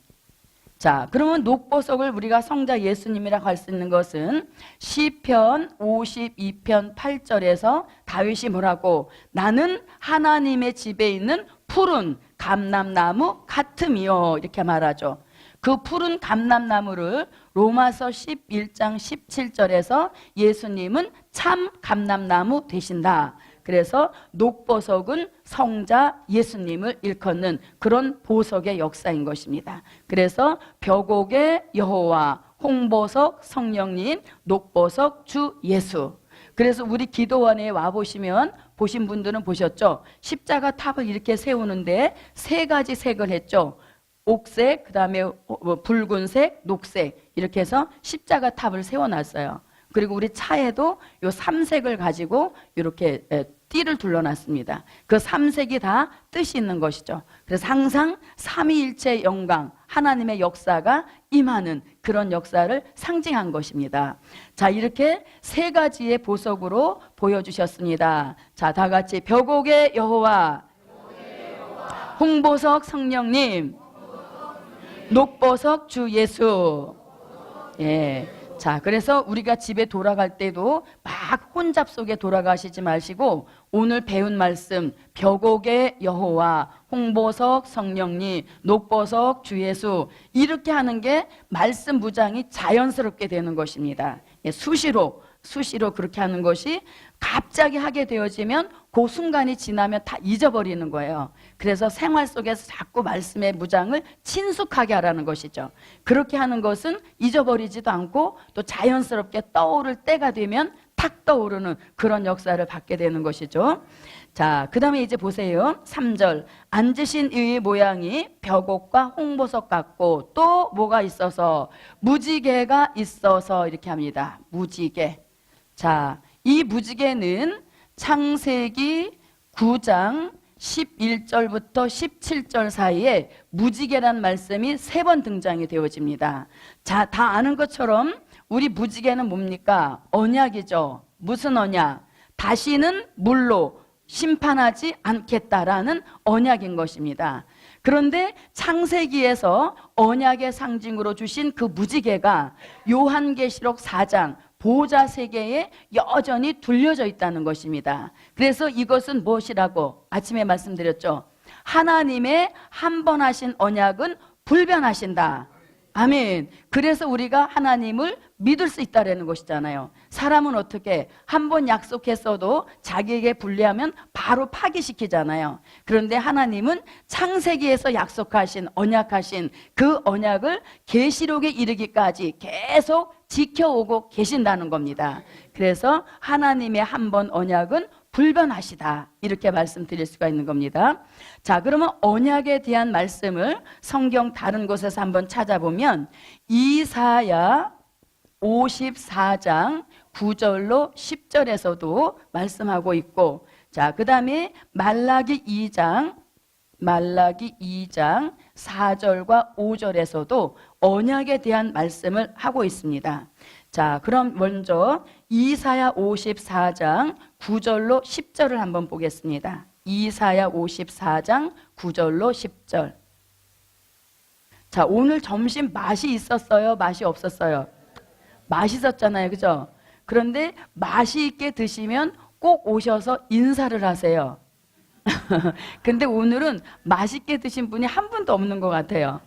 자, 그러면 녹보석을 우리가 성자 예수님이라고 할 수 있는 것은 시편 52편 8절에서 다윗이 뭐라고? 나는 하나님의 집에 있는 푸른 감람나무 같음이요 이렇게 말하죠. 그 푸른 감람나무를 로마서 11장 17절에서 예수님은 참 감람나무 되신다. 그래서 녹보석은 성자 예수님을 일컫는 그런 보석의 역사인 것입니다. 그래서 벽옥의 여호와, 홍보석 성령님, 녹보석 주 예수. 그래서 우리 기도원에 와보시면 보신 분들은 보셨죠? 십자가 탑을 이렇게 세우는데 세 가지 색을 했죠. 옥색, 그 다음에 붉은색, 녹색 이렇게 해서 십자가 탑을 세워놨어요. 그리고 우리 차에도 요 삼색을 가지고 이렇게 띠를 둘러놨습니다. 그 삼색이 다 뜻이 있는 것이죠. 그래서 항상 삼위일체 영광, 하나님의 역사가 임하는 그런 역사를 상징한 것입니다. 자, 이렇게 세 가지의 보석으로 보여주셨습니다. 자, 다 같이 벽옥의 여호와, 홍보석 성령님, 녹보석 주 예수. 예. 자, 그래서 우리가 집에 돌아갈 때도 막 혼잡 속에 돌아가시지 마시고 오늘 배운 말씀 벽옥의 여호와, 홍보석 성령님, 녹보석 주 예수 이렇게 하는 게 말씀 무장이 자연스럽게 되는 것입니다. 예, 수시로 그렇게 하는 것이 갑자기 하게 되어지면 그 순간이 지나면 다 잊어버리는 거예요. 그래서 생활 속에서 자꾸 말씀의 무장을 친숙하게 하라는 것이죠. 그렇게 하는 것은 잊어버리지도 않고 또 자연스럽게 떠오를 때가 되면 탁 떠오르는 그런 역사를 받게 되는 것이죠. 자, 그 다음에 이제 보세요. 3절 앉으신 이의 모양이 벽옥과 홍보석 같고 또 뭐가 있어서 무지개가 있어서 이렇게 합니다. 무지개. 자, 이 무지개는 창세기 9장 11절부터 17절 사이에 무지개란 말씀이 3번 등장이 되어집니다. 자, 다 아는 것처럼 우리 무지개는 뭡니까? 언약이죠. 무슨 언약? 다시는 물로 심판하지 않겠다라는 언약인 것입니다. 그런데 창세기에서 언약의 상징으로 주신 그 무지개가 요한계시록 4장 보좌 세계에 여전히 둘려져 있다는 것입니다. 그래서 이것은 무엇이라고 아침에 말씀드렸죠? 하나님의 한 번 하신 언약은 불변하신다. 아멘. 그래서 우리가 하나님을 믿을 수 있다라는 것이잖아요. 사람은 어떻게 한 번 약속했어도 자기에게 불리하면 바로 파기시키잖아요. 그런데 하나님은 창세기에서 약속하신 언약하신 그 언약을 계시록에 이르기까지 계속 지켜오고 계신다는 겁니다. 그래서 하나님의 한 번 언약은 불변하시다 이렇게 말씀드릴 수가 있는 겁니다. 자, 그러면 언약에 대한 말씀을 성경 다른 곳에서 한번 찾아보면 이사야 54장 9절로 10절에서도 말씀하고 있고, 자, 그 다음에 말라기 2장 4절과 5절에서도 언약에 대한 말씀을 하고 있습니다. 자, 그럼 먼저 이사야 54장 9절로 10절을 한번 보겠습니다. 이사야 54장 9절로 10절. 자, 오늘 점심 맛이 있었어요? 맛이 없었어요? 맛있었잖아요. 그죠? 그런데 맛이 있게 드시면 꼭 오셔서 인사를 하세요. 근데 오늘은 맛있게 드신 분이 한 분도 없는 것 같아요.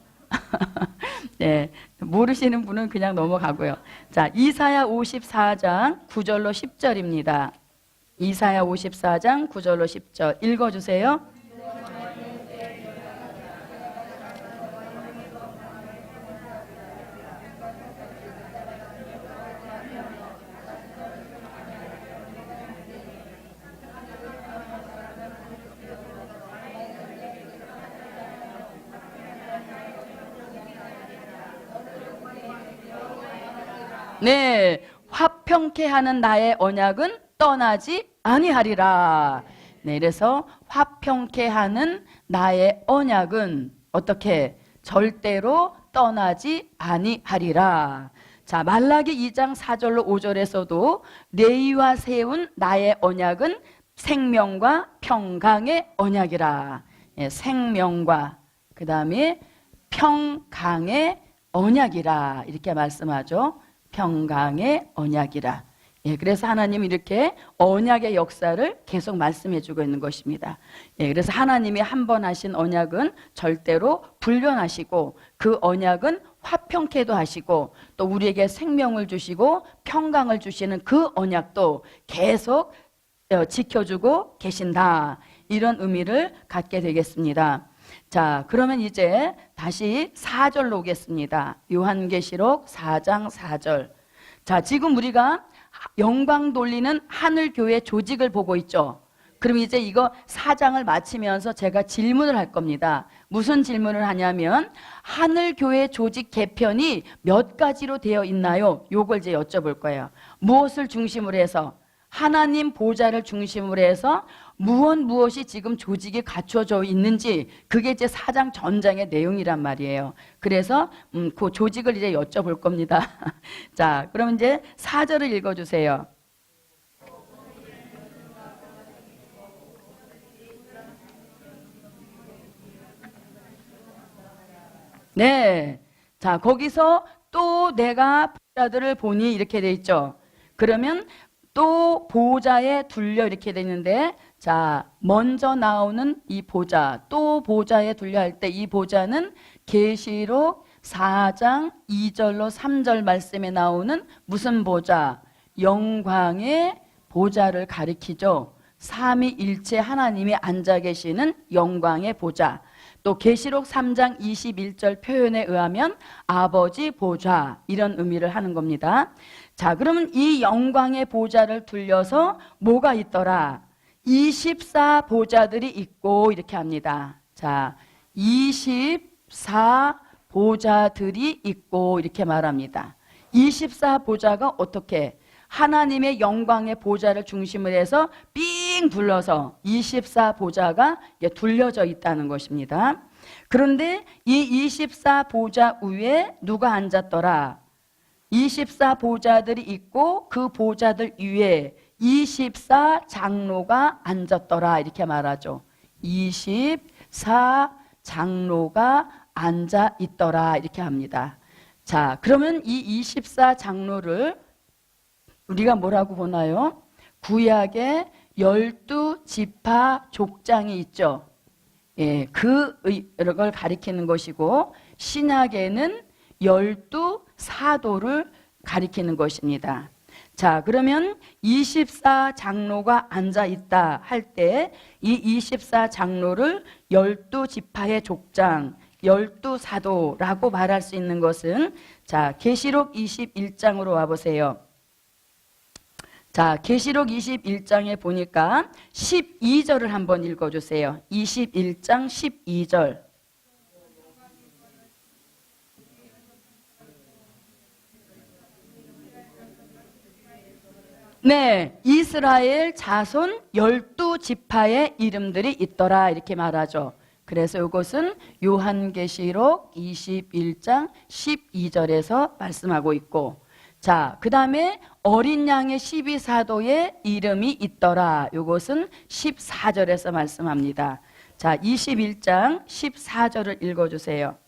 네, 모르시는 분은 그냥 넘어가고요. 자, 이사야 54장 9절로 10절입니다. 이사야 54장 9절로 10절 읽어주세요. 네, 화평케 하는 나의 언약은 떠나지 아니하리라. 네, 그래서 화평케 하는 나의 언약은 어떻게? 절대로 떠나지 아니하리라. 자, 말라기 2장 4절로 5절에서도 너희와 세운 나의 언약은 생명과 평강의 언약이라. 예, 생명과 그 다음에 평강의 언약이라 이렇게 말씀하죠. 평강의 언약이라. 예, 그래서 하나님이 이렇게 언약의 역사를 계속 말씀해 주고 있는 것입니다. 예, 그래서 하나님이 한 번 하신 언약은 절대로 불변하시고 그 언약은 화평케도 하시고 또 우리에게 생명을 주시고 평강을 주시는 그 언약도 계속 지켜주고 계신다. 이런 의미를 갖게 되겠습니다. 자, 그러면 이제 다시 4절로 오겠습니다. 요한계시록 4장 4절. 자, 지금 우리가 영광 돌리는 하늘교회 조직을 보고 있죠. 그럼 이제 이거 4장을 마치면서 제가 질문을 할 겁니다. 무슨 질문을 하냐면 하늘교회 조직 개편이 몇 가지로 되어 있나요? 요걸 이제 여쭤볼 거예요. 무엇을 중심으로 해서? 하나님 보좌를 중심으로 해서 무엇이 지금 조직이 갖춰져 있는지, 그게 이제 4장 전장의 내용이란 말이에요. 그래서 그 조직을 이제 여쭤볼 겁니다. 자, 그럼 이제 4절을 읽어주세요. 네. 자, 거기서 또 내가 보좌들을 보니 이렇게 돼 있죠. 그러면 또 보좌에 둘려 이렇게 되는데, 자, 먼저 나오는 이 보좌, 또 보좌에 둘려 할 때 이 보좌는 계시록 4장 2절로 3절 말씀에 나오는 무슨 보좌? 영광의 보좌를 가리키죠. 삼위일체 하나님이 앉아 계시는 영광의 보좌. 또 계시록 3장 21절 표현에 의하면 아버지 보좌, 이런 의미를 하는 겁니다. 자, 그러면 이 영광의 보좌를 둘러서 뭐가 있더라? 24 보좌들이 있고 이렇게 합니다. 자, 24 보좌들이 있고 이렇게 말합니다. 24 보좌가 어떻게? 하나님의 영광의 보좌를 중심으로 해서 삥 둘러서 24 보좌가 둘려져 있다는 것입니다. 그런데 이 24 보좌 위에 누가 앉았더라? 24 보좌들이 있고 그 보좌들 위에 24 장로가 앉았더라, 이렇게 말하죠. 24 장로가 앉아 있더라, 이렇게 합니다. 자, 그러면 이 24 장로를 우리가 뭐라고 보나요? 구약에 12지파 족장이 있죠. 예, 그걸 가리키는 것이고, 신약에는 12사도를 가리키는 것입니다. 자, 그러면 24 장로가 앉아 있다 할 때 이 24 장로를 12지파의 족장, 12사도라고 말할 수 있는 것은, 자, 계시록 21장으로 와보세요. 자, 계시록 21장에 보니까 12절을 한번 읽어주세요. 21장 12절. 네, 이스라엘 자손 12지파의 이름들이 있더라, 이렇게 말하죠. 그래서 이것은 요한계시록 21장 12절에서 말씀하고 있고, 자, 그 다음에 어린 양의 12사도의 이름이 있더라. 이것은 14절에서 말씀합니다. 자, 21장 14절을 읽어주세요.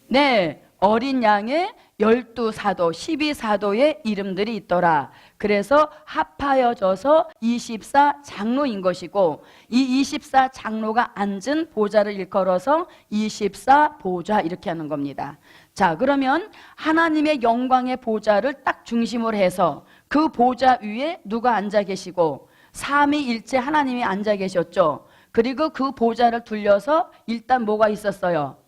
네, 어린 양의 12사도, 12사도의 이름들이 있더라. 그래서 합하여져서 24 장로인 것이고, 이 24 장로가 앉은 보좌를 일컬어서 24 보좌, 이렇게 하는 겁니다. 자, 그러면 하나님의 영광의 보좌를 딱 중심으로 해서 그 보좌 위에 누가 앉아 계시고, 삼위일체 하나님이 앉아 계셨죠. 그리고 그 보좌를 둘러서 일단 뭐가 있었어요?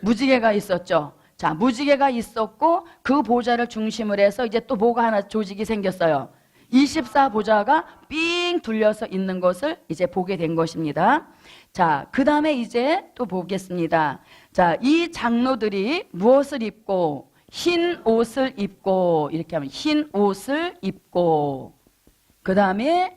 무지개가 있었죠. 자, 무지개가 있었고 그 보좌를 중심으로 해서 이제 또 뭐가 하나 조직이 생겼어요. 24 보좌가 삥 둘려서 있는 것을 이제 보게 된 것입니다. 자, 그 다음에 이제 또 보겠습니다. 자, 이 장로들이 무엇을 입고? 흰 옷을 입고, 이렇게 하면 흰 옷을 입고, 그 다음에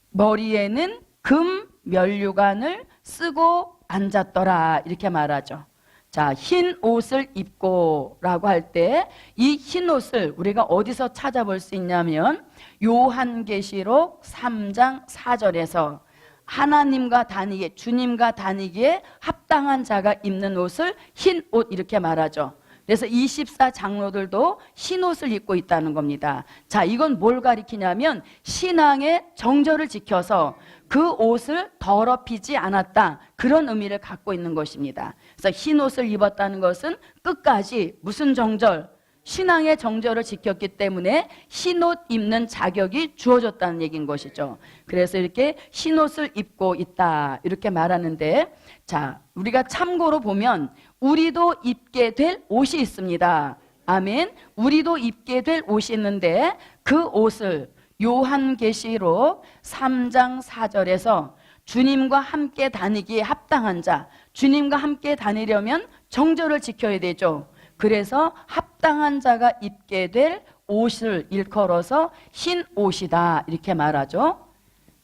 머리에는 금 면류관을 쓰고 앉았더라, 이렇게 말하죠. 자, 흰 옷을 입고 라고 할 때 이 흰 옷을 우리가 어디서 찾아볼 수 있냐면 요한계시록 3장 4절에서 하나님과 다니기에, 주님과 다니기에 합당한 자가 입는 옷을 흰 옷, 이렇게 말하죠. 그래서 24 장로들도 흰 옷을 입고 있다는 겁니다. 자, 이건 뭘 가리키냐면 신앙의 정절을 지켜서 그 옷을 더럽히지 않았다, 그런 의미를 갖고 있는 것입니다. 그래서 흰 옷을 입었다는 것은 끝까지 무슨 정절? 신앙의 정절을 지켰기 때문에 흰옷 입는 자격이 주어졌다는 얘기인 것이죠. 그래서 이렇게 흰옷을 입고 있다 이렇게 말하는데, 자, 우리가 참고로 보면 우리도 입게 될 옷이 있습니다. 아멘. 우리도 입게 될 옷이 있는데 그 옷을 요한계시록 3장 4절에서 주님과 함께 다니기에 합당한 자, 주님과 함께 다니려면 정절을 지켜야 되죠. 그래서 합당한 자가 입게 될 옷을 일컬어서 흰 옷이다 이렇게 말하죠.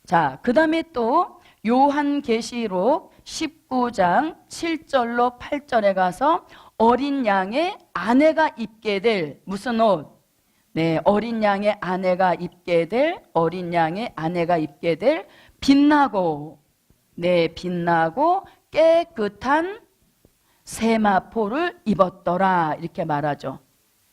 자, 그 다음에 또 요한계시록 19장 7절로 8절에 가서 어린 양의 아내가 입게 될 무슨 옷? 네, 어린 양의 아내가 입게 될 빛나고, 네, 빛나고 깨끗한 세마포를 입었더라 이렇게 말하죠.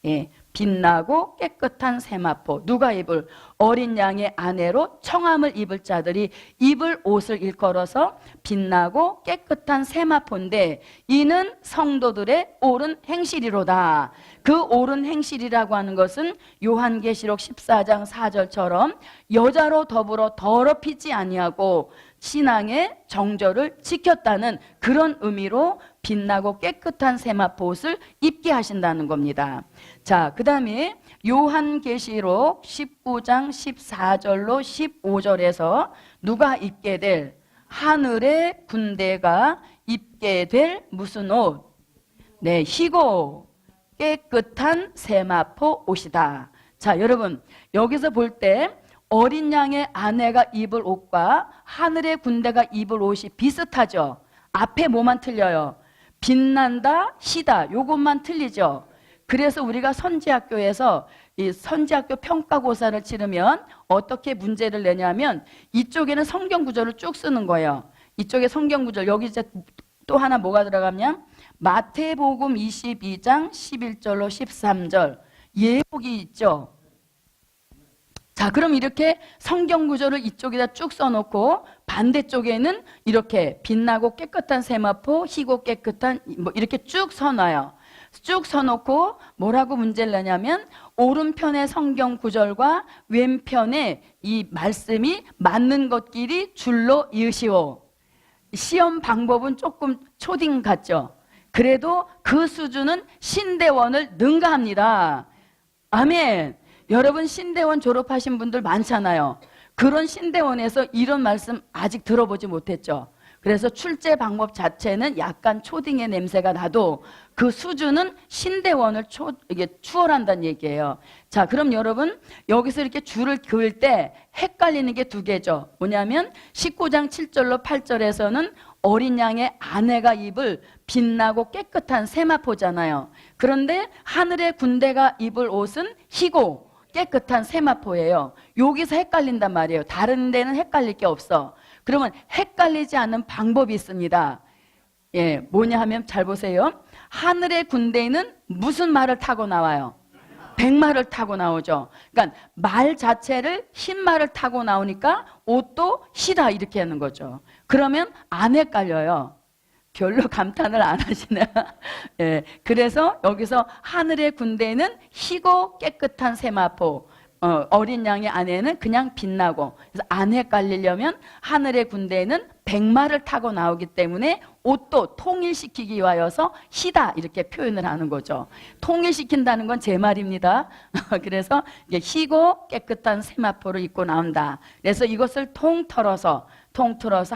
예, 빛나고 깨끗한 세마포. 누가 입을? 어린 양의 아내로 청함을 입을 자들이 입을 옷을 일컬어서 빛나고 깨끗한 세마포인데, 이는 성도들의 옳은 행실이로다. 그 옳은 행실이라고 하는 것은 요한계시록 14장 4절처럼 여자로 더불어 더럽히지 아니하고 신앙의 정절을 지켰다는 그런 의미로 빛나고 깨끗한 세마포 옷을 입게 하신다는 겁니다. 자, 그 다음에 요한계시록 19장 14절로 15절에서 누가 입게 될? 하늘의 군대가 입게 될 무슨 옷? 네, 희고 깨끗한 세마포 옷이다. 자, 여러분, 여기서 볼 때 어린 양의 아내가 입을 옷과 하늘의 군대가 입을 옷이 비슷하죠. 앞에 뭐만 틀려요? 빛난다, 희다, 요것만 틀리죠. 그래서 우리가 선지학교에서 이 선지학교 평가고사를 치르면 어떻게 문제를 내냐면 이쪽에는 성경 구절을 쭉 쓰는 거예요. 이쪽에 성경 구절, 여기 이제 또 하나 뭐가 들어가면 마태복음 22장 11절로 13절 예복이 있죠. 자, 그럼 이렇게 성경 구절을 이쪽에다 쭉 써놓고 반대쪽에는 이렇게 빛나고 깨끗한 세마포, 희고 깨끗한 뭐 이렇게 쭉 써놔요. 쭉 써놓고 뭐라고 문제를 내냐면 오른편의 성경 구절과 왼편의 이 말씀이 맞는 것끼리 줄로 이으시오. 시험 방법은 조금 초딩 같죠. 그래도 그 수준은 신대원을 능가합니다. 아멘. 여러분 신대원 졸업하신 분들 많잖아요. 그런 신대원에서 이런 말씀 아직 들어보지 못했죠. 그래서 출제 방법 자체는 약간 초딩의 냄새가 나도 그 수준은 신대원을 이게 추월한다는 얘기예요. 자, 그럼 여러분 여기서 이렇게 줄을 그을 때 헷갈리는 게 두 개죠. 뭐냐면 19장 7절로 8절에서는 어린 양의 아내가 입을 빛나고 깨끗한 세마포잖아요. 그런데 하늘의 군대가 입을 옷은 희고 깨끗한 세마포예요. 여기서 헷갈린단 말이에요. 다른 데는 헷갈릴 게 없어. 그러면 헷갈리지 않는 방법이 있습니다. 예, 뭐냐 하면 잘 보세요. 하늘의 군대는 무슨 말을 타고 나와요? 백마를 타고 나오죠. 그러니까 말 자체를 흰 말을 타고 나오니까 옷도 희다 이렇게 하는 거죠. 그러면 안 헷갈려요. 별로 감탄을 안 하시네. 예, 그래서 여기서 하늘의 군대는 희고 깨끗한 세마포, 어린 양의 아내는 그냥 빛나고. 그래서 안 헷갈리려면 하늘의 군대는 백마를 타고 나오기 때문에 옷도 통일시키기 위하여서 희다 이렇게 표현을 하는 거죠. 통일시킨다는 건 제 말입니다. 그래서 이게 희고 깨끗한 세마포를 입고 나온다. 그래서 이것을 통틀어서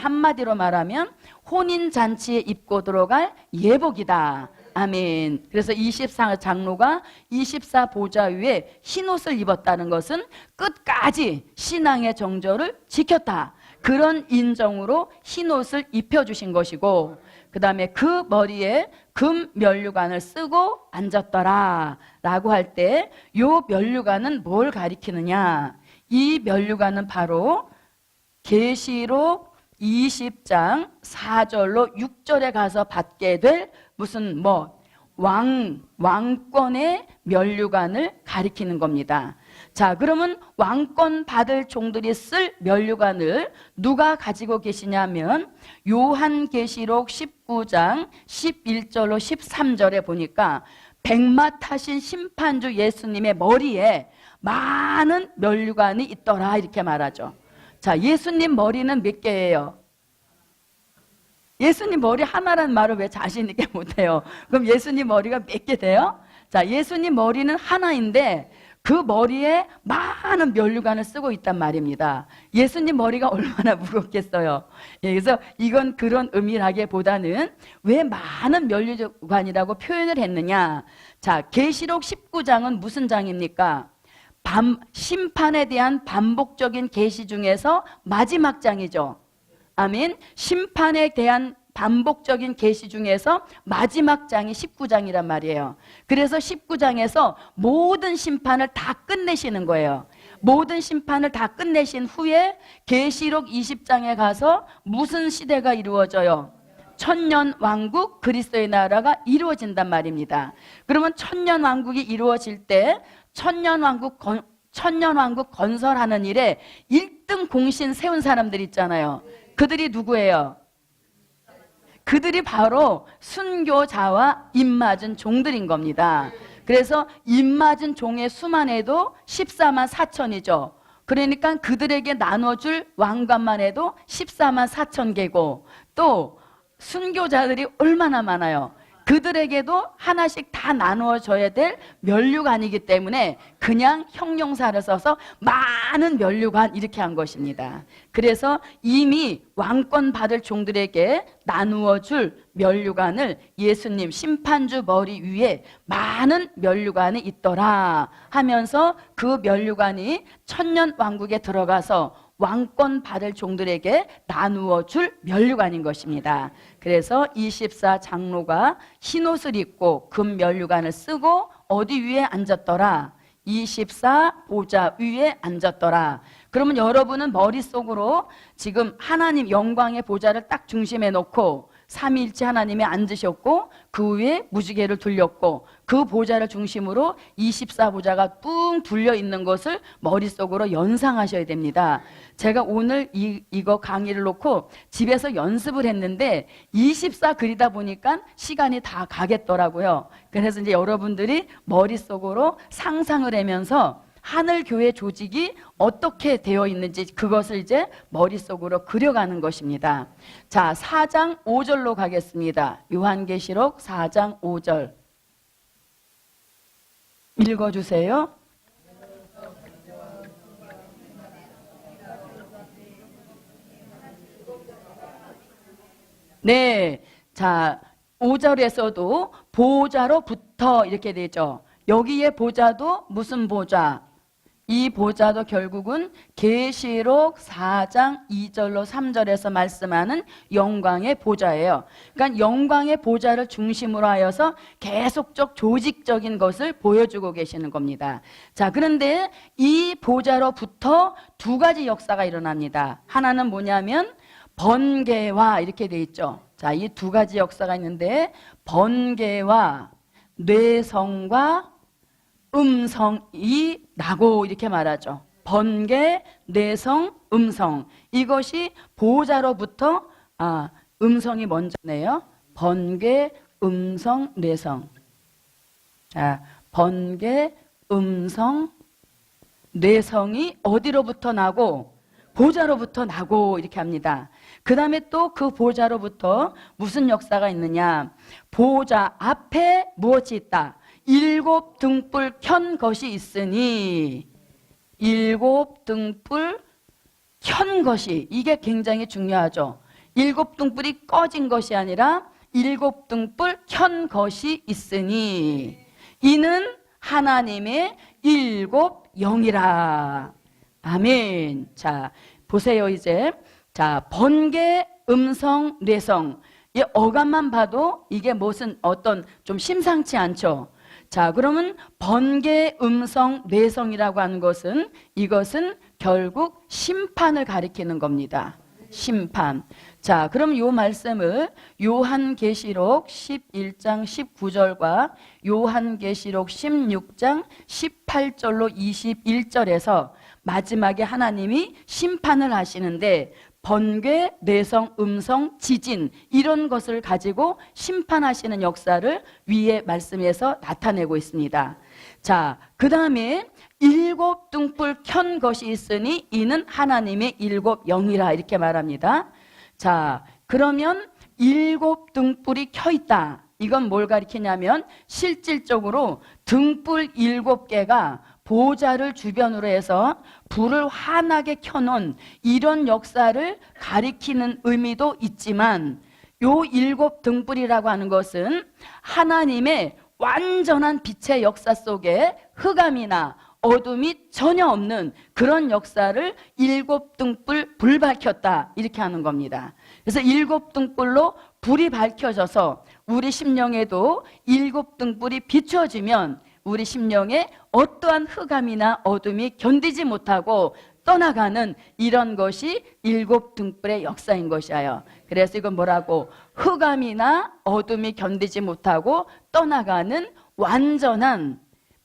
한마디로 말하면 혼인잔치에 입고 들어갈 예복이다. 아멘. 그래서 24 장로가 24 보좌 위에 흰옷을 입었다는 것은 끝까지 신앙의 정절을 지켰다. 그런 인정으로 흰옷을 입혀주신 것이고, 그 다음에 그 머리에 금 면류관을 쓰고 앉았더라 라고 할 때 요 면류관은 뭘 가리키느냐? 이 면류관은 바로 계시록 20장 4절로 6절에 가서 받게 될 무슨 왕권의 면류관을 가리키는 겁니다. 자, 그러면 왕권 받을 종들이 쓸 면류관을 누가 가지고 계시냐면 요한계시록 19장 11절로 13절에 보니까 백마 타신 심판주 예수님의 머리에 많은 면류관이 있더라 이렇게 말하죠. 자, 예수님 머리는 몇 개예요? 예수님 머리 하나라는 말을 왜 자신 있게 못해요? 그럼 예수님 머리가 몇 개 돼요? 자, 예수님 머리는 하나인데 그 머리에 많은 면류관을 쓰고 있단 말입니다. 예수님 머리가 얼마나 무겁겠어요. 예, 그래서 이건 그런 의미라기보다는 왜 많은 면류관이라고 표현을 했느냐. 자, 계시록 19장은 무슨 장입니까? 심판에 대한 반복적인 계시 중에서 마지막 장이죠. 아멘. 심판에 대한 반복적인 계시 중에서 마지막 장이 19장이란 말이에요. 그래서 19장에서 모든 심판을 다 끝내시는 거예요. 모든 심판을 다 끝내신 후에 계시록 20장에 가서 무슨 시대가 이루어져요? 천년 왕국 그리스도의 나라가 이루어진단 말입니다. 그러면 천년 왕국이 이루어질 때 천년 왕국 건설하는 일에 1등 공신 세운 사람들 있잖아요. 그들이 누구예요? 그들이 바로 순교자와 입맞은 종들인 겁니다. 그래서 입맞은 종의 수만 해도 14만 4천이죠. 그러니까 그들에게 나눠줄 왕관만 해도 14만 4천 개고 또 순교자들이 얼마나 많아요. 그들에게도 하나씩 다 나누어져야 될 면류관이기 때문에 그냥 형용사를 써서 많은 면류관 이렇게 한 것입니다. 그래서 이미 왕권 받을 종들에게 나누어 줄 면류관을 예수님 심판주 머리 위에 많은 면류관이 있더라 하면서 그 면류관이 천년 왕국에 들어가서 왕권 받을 종들에게 나누어 줄 면류관인 것입니다. 그래서 24 장로가 흰옷을 입고 금 면류관을 쓰고 어디 위에 앉았더라? 24 보좌 위에 앉았더라. 그러면 여러분은 머릿속으로 지금 하나님 영광의 보좌를 딱 중심에 놓고 삼위일체 하나님이 앉으셨고 그 위에 무지개를 둘렸고 그 보좌를 중심으로 24보좌가 뿡 둘려 있는 것을 머릿속으로 연상하셔야 됩니다. 제가 오늘 이거 강의를 놓고 집에서 연습을 했는데 24 그리다 보니까 시간이 다 가겠더라고요. 그래서 이제 여러분들이 머릿속으로 상상을 하면서 하늘교회 조직이 어떻게 되어 있는지 그것을 이제 머릿속으로 그려가는 것입니다. 자, 4장 5절로 가겠습니다. 요한계시록 4장 5절 읽어주세요. 네, 자 5절에서도 보좌로부터 이렇게 되죠. 여기에 보좌도 무슨 보좌? 이 보좌도 결국은 계시록 4장 2절로 3절에서 말씀하는 영광의 보좌예요. 그러니까 영광의 보좌를 중심으로 하여서 계속적 조직적인 것을 보여주고 계시는 겁니다. 자, 그런데 이 보좌로부터 두 가지 역사가 일어납니다. 하나는 뭐냐면 번개와 이렇게 돼 있죠. 자, 이 두 가지 역사가 있는데 번개와 뇌성과 음성이 나고 이렇게 말하죠. 번개, 뇌성, 음성. 이것이 보좌로부터 음성이 먼저네요. 번개, 음성, 뇌성. 자, 번개, 음성, 뇌성이 어디로부터 나고 보좌로부터 나고 이렇게 합니다. 그 다음에 또 그 보좌로부터 무슨 역사가 있느냐. 보좌 앞에 무엇이 있다? 7 등불 켠 것이 있으니 7 등불 켠 것이 이게 굉장히 중요하죠. 7 등불이 꺼진 것이 아니라 7 등불 켠 것이 있으니 이는 하나님의 7 영이라. 아멘. 자, 보세요 이제. 자, 번개, 음성, 뇌성. 이 어감만 봐도 이게 무슨 어떤 좀 심상치 않죠. 자, 그러면 번개, 음성, 뇌성이라고 하는 것은 이것은 결국 심판을 가리키는 겁니다. 심판. 자, 그럼 이 말씀을 요한계시록 11장 19절과 요한계시록 16장 18절로 21절에서 마지막에 하나님이 심판을 하시는데 번개, 내성, 음성, 지진 이런 것을 가지고 심판하시는 역사를 위의 말씀에서 나타내고 있습니다. 자, 그 다음에 일곱 등불 켠 것이 있으니 이는 하나님의 일곱 영이라 이렇게 말합니다. 자, 그러면 일곱 등불이 켜 있다. 이건 뭘 가리키냐면 실질적으로 등불 7개가 보좌를 주변으로 해서 불을 환하게 켜놓은 이런 역사를 가리키는 의미도 있지만 요 7 등불이라고 하는 것은 하나님의 완전한 빛의 역사 속에 흑암이나 어둠이 전혀 없는 그런 역사를 7 등불 불 밝혔다 이렇게 하는 겁니다. 그래서 7 등불로 불이 밝혀져서 우리 심령에도 7 등불이 비추어지면 우리 심령에 어떠한 흑암이나 어둠이 견디지 못하고 떠나가는 이런 것이 7 등불의 역사인 것이에요. 그래서 이건 뭐라고? 흑암이나 어둠이 견디지 못하고 떠나가는 완전한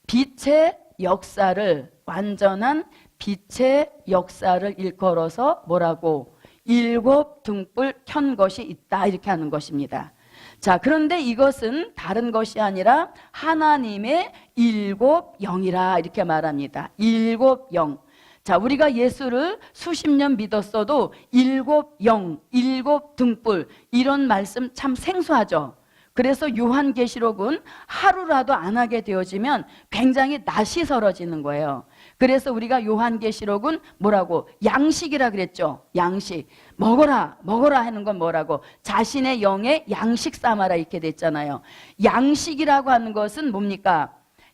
빛의 역사를, 완전한 빛의 역사를 일컬어서 뭐라고? 7 등불 켠 것이 있다 이렇게 하는 것입니다. 자, 그런데 이것은 다른 것이 아니라 하나님의 7 영이라 이렇게 말합니다. 7 영. 자, 우리가 예수를 수십 년 믿었어도 7 영, 7 등불 이런 말씀 참 생소하죠. 그래서 요한계시록은 하루라도 안 하게 되어지면 굉장히 낯이 설어지는 거예요. 그래서 우리가 요한계시록은 뭐라고? 양식이라 그랬죠. 양식. 먹어라, 먹어라 하는 건 뭐라고? 자신의 영에 양식 삼아라 이렇게 됐잖아요. 양식이라고 하는 것은 뭡니까?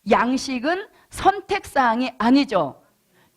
양식은 선택사항이 아니죠.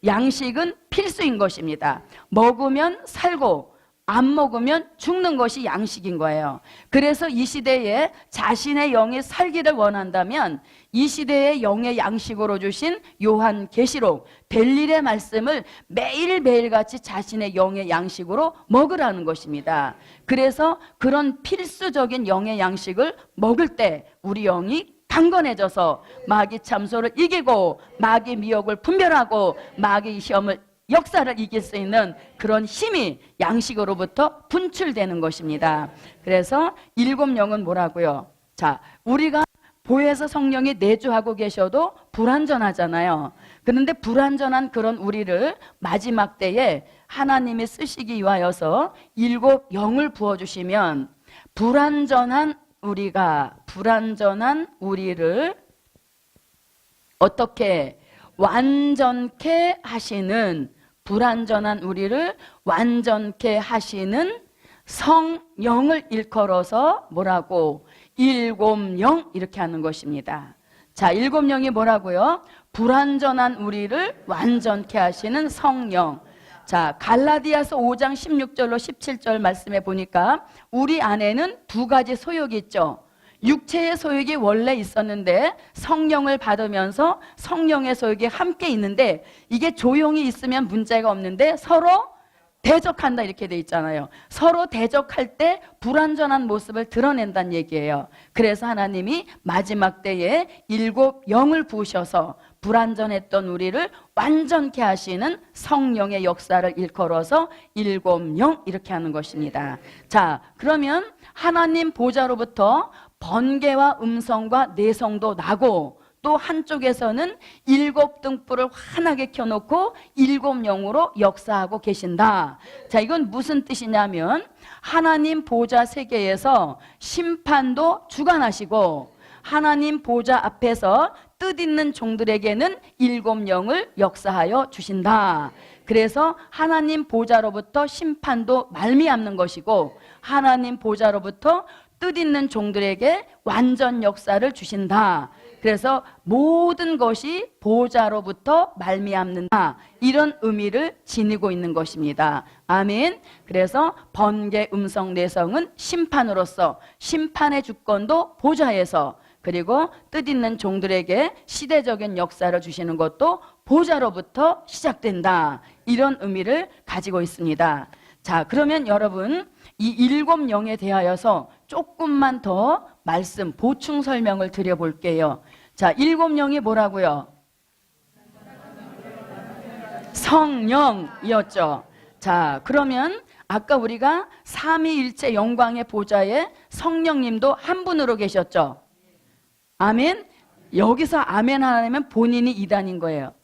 양식은 필수인 것입니다. 먹으면 살고 안 먹으면 죽는 것이 양식인 거예요. 그래서 이 시대에 자신의 영이 살기를 원한다면 이 시대의 영의 양식으로 주신 요한계시록 벨릴의 말씀을 매일매일같이 자신의 영의 양식으로 먹으라는 것입니다. 그래서 그런 필수적인 영의 양식을 먹을 때 우리 영이 강건해져서 마귀 참소를 이기고 마귀 미혹을 분별하고 마귀 시험을 역사를 이길 수 있는 그런 힘이 양식으로부터 분출되는 것입니다. 그래서 7 영은 뭐라고요? 자, 우리가 보혜사 성령이 내주하고 계셔도 불완전하잖아요. 그런데 불완전한 그런 우리를 마지막 때에 하나님이 쓰시기 위하여서 7 영을 부어주시면 불완전한 우리를 어떻게 완전케 하시는, 불완전한 우리를 완전케 하시는 성령을 일컬어서 뭐라고? 7 영 이렇게 하는 것입니다. 자, 7 영이 뭐라고요? 불완전한 우리를 완전케 하시는 성령. 자, 갈라디아서 5장 16절로 17절 말씀에 보니까 우리 안에는 2가지 소욕이 있죠. 육체의 소욕이 원래 있었는데 성령을 받으면서 성령의 소욕이 함께 있는데 이게 조용히 있으면 문제가 없는데 서로 대적한다 이렇게 돼 있잖아요. 서로 대적할 때 불완전한 모습을 드러낸다는 얘기예요. 그래서 하나님이 마지막 때에 7 영을 부으셔서 불완전했던 우리를 완전케 하시는 성령의 역사를 일컬어서 7 영 이렇게 하는 것입니다. 자, 그러면 하나님 보좌로부터 번개와 음성과 내성도 나고 또 한쪽에서는 7 등불을 환하게 켜놓고 7 영으로 역사하고 계신다. 자, 이건 무슨 뜻이냐면 하나님 보좌 세계에서 심판도 주관하시고 하나님 보좌 앞에서 뜻있는 종들에게는 7 영을 역사하여 주신다. 그래서 하나님 보좌로부터 심판도 말미암는 것이고 하나님 보좌로부터 뜻있는 종들에게 완전 역사를 주신다. 그래서 모든 것이 보좌로부터 말미암는다. 이런 의미를 지니고 있는 것입니다. 아멘. 그래서 번개, 음성, 내성은 심판으로서 심판의 주권도 보좌에서 그리고 뜻있는 종들에게 시대적인 역사를 주시는 것도 보좌로부터 시작된다. 이런 의미를 가지고 있습니다. 자, 그러면 여러분 이 7 영에 대하여서 조금만 더 말씀 보충 설명을 드려볼게요. 자, 7 영이 뭐라고요? 성령이었죠. 자, 그러면 아까 우리가 삼위일체 영광의 보좌에 성령님도 한 분으로 계셨죠. 아멘. 여기서 아멘 하나면 본인이 이단인 거예요.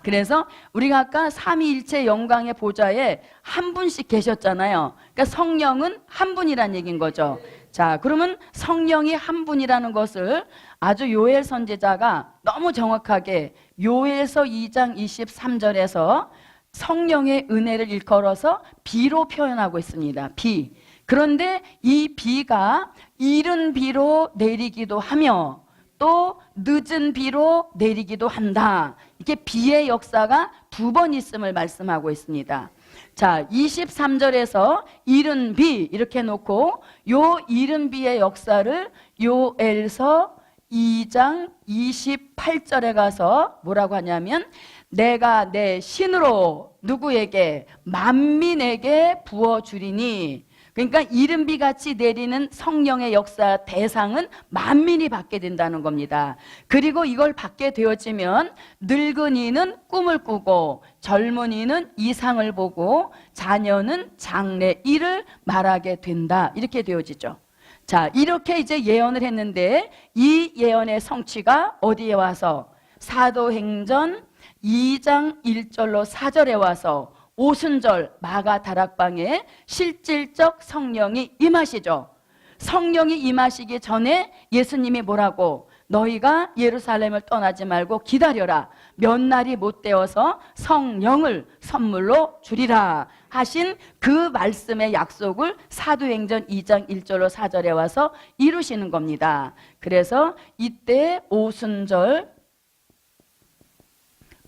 그래서 우리가 아까 삼위일체 영광의 보좌에 한 분씩 계셨잖아요. 그러니까 성령은 한 분이란 얘기인 거죠. 자, 그러면 성령이 한 분이라는 것을 아주 요엘 선지자가 너무 정확하게 요엘서 2장 23절에서 성령의 은혜를 일컬어서 비로 표현하고 있습니다. 비. 그런데 이 비가 이른 비로 내리기도 하며 또 늦은 비로 내리기도 한다. 이렇게 비의 역사가 두 번 있음을 말씀하고 있습니다. 자, 23절에서 이른 비 이렇게 놓고 요 이른 비의 역사를 요엘서 2장 28절에 가서 뭐라고 하냐면 내가 내 신으로 누구에게 만민에게 부어주리니, 그러니까 이른비 같이 내리는 성령의 역사 대상은 만민이 받게 된다는 겁니다. 그리고 이걸 받게 되어지면 늙은이는 꿈을 꾸고 젊은이는 이상을 보고 자녀는 장래 일을 말하게 된다. 이렇게 되어지죠. 자, 이렇게 이제 예언을 했는데 이 예언의 성취가 어디에 와서 사도행전 2장 1절로 4절에 와서 오순절 마가 다락방에 실질적 성령이 임하시죠. 성령이 임하시기 전에 예수님이 뭐라고? 너희가 예루살렘을 떠나지 말고 기다려라. 몇 날이 못 되어서 성령을 선물로 주리라 하신 그 말씀의 약속을 사도행전 2장 1절로 4절에 와서 이루시는 겁니다. 그래서 이때 오순절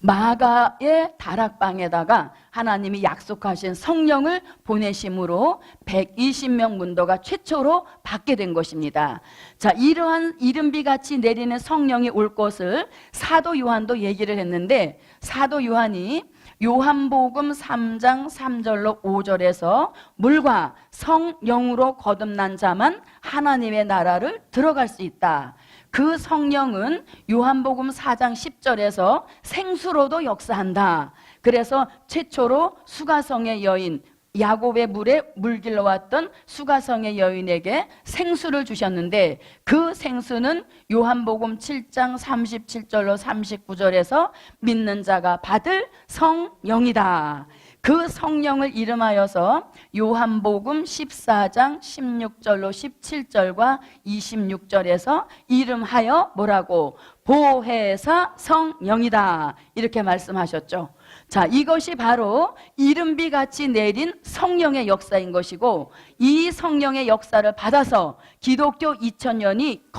마가의 다락방에다가 하나님이 약속하신 성령을 보내심으로 120명 문도가 최초로 받게 된 것입니다. 자, 이러한 이른비같이 내리는 성령이 올 것을 사도 요한도 얘기를 했는데 사도 요한이 요한복음 3장 3절로 5절에서 물과 성령으로 거듭난 자만 하나님의 나라를 들어갈 수 있다. 그 성령은 요한복음 4장 10절에서 생수로도 역사한다. 그래서 최초로 수가성의 여인, 야곱의 물에 물길러 왔던 수가성의 여인에게 생수를 주셨는데 그 생수는 요한복음 7장 37절로 39절에서 믿는 자가 받을 성령이다. 그 성령을 이름하여서 요한복음 14장 16절로 17절과 26절에서 이름하여 뭐라고? 보혜사 성령이다. 이렇게 말씀하셨죠. 자, 이것이 바로 이른비같이 내린 성령의 역사인 것이고 이 성령의 역사를 받아서 기독교 2000년이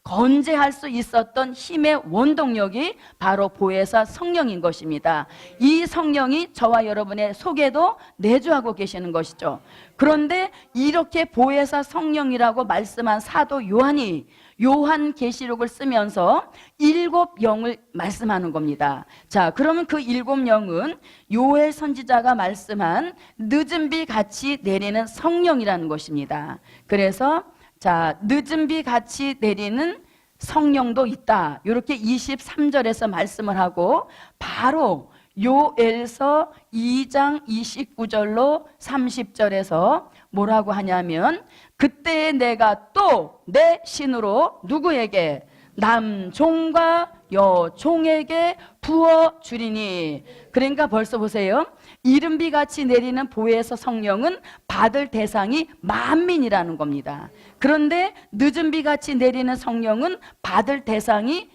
건재할 수 있었던 힘의 원동력이 바로 보혜사 성령인 것입니다. 이 성령이 저와 여러분의 속에도 내주하고 계시는 것이죠. 그런데 이렇게 보혜사 성령이라고 말씀한 사도 요한이 요한계시록을 쓰면서 7영을 말씀하는 겁니다. 자, 그러면 그 7영은 요엘 선지자가 말씀한 늦은 비 같이 내리는 성령이라는 것입니다. 그래서 자, 늦은 비 같이 내리는 성령도 있다. 이렇게 23절에서 말씀을 하고 바로 요엘서 2장 29절로 30절에서 뭐라고 하냐면 그때 내가 또 내 신으로 누구에게? 남종과 여종에게 부어주리니. 그러니까 벌써 보세요. 이른비같이 내리는 보혜사 성령은 받을 대상이 만민이라는 겁니다. 그런데 늦은비같이 내리는 성령은 받을 대상이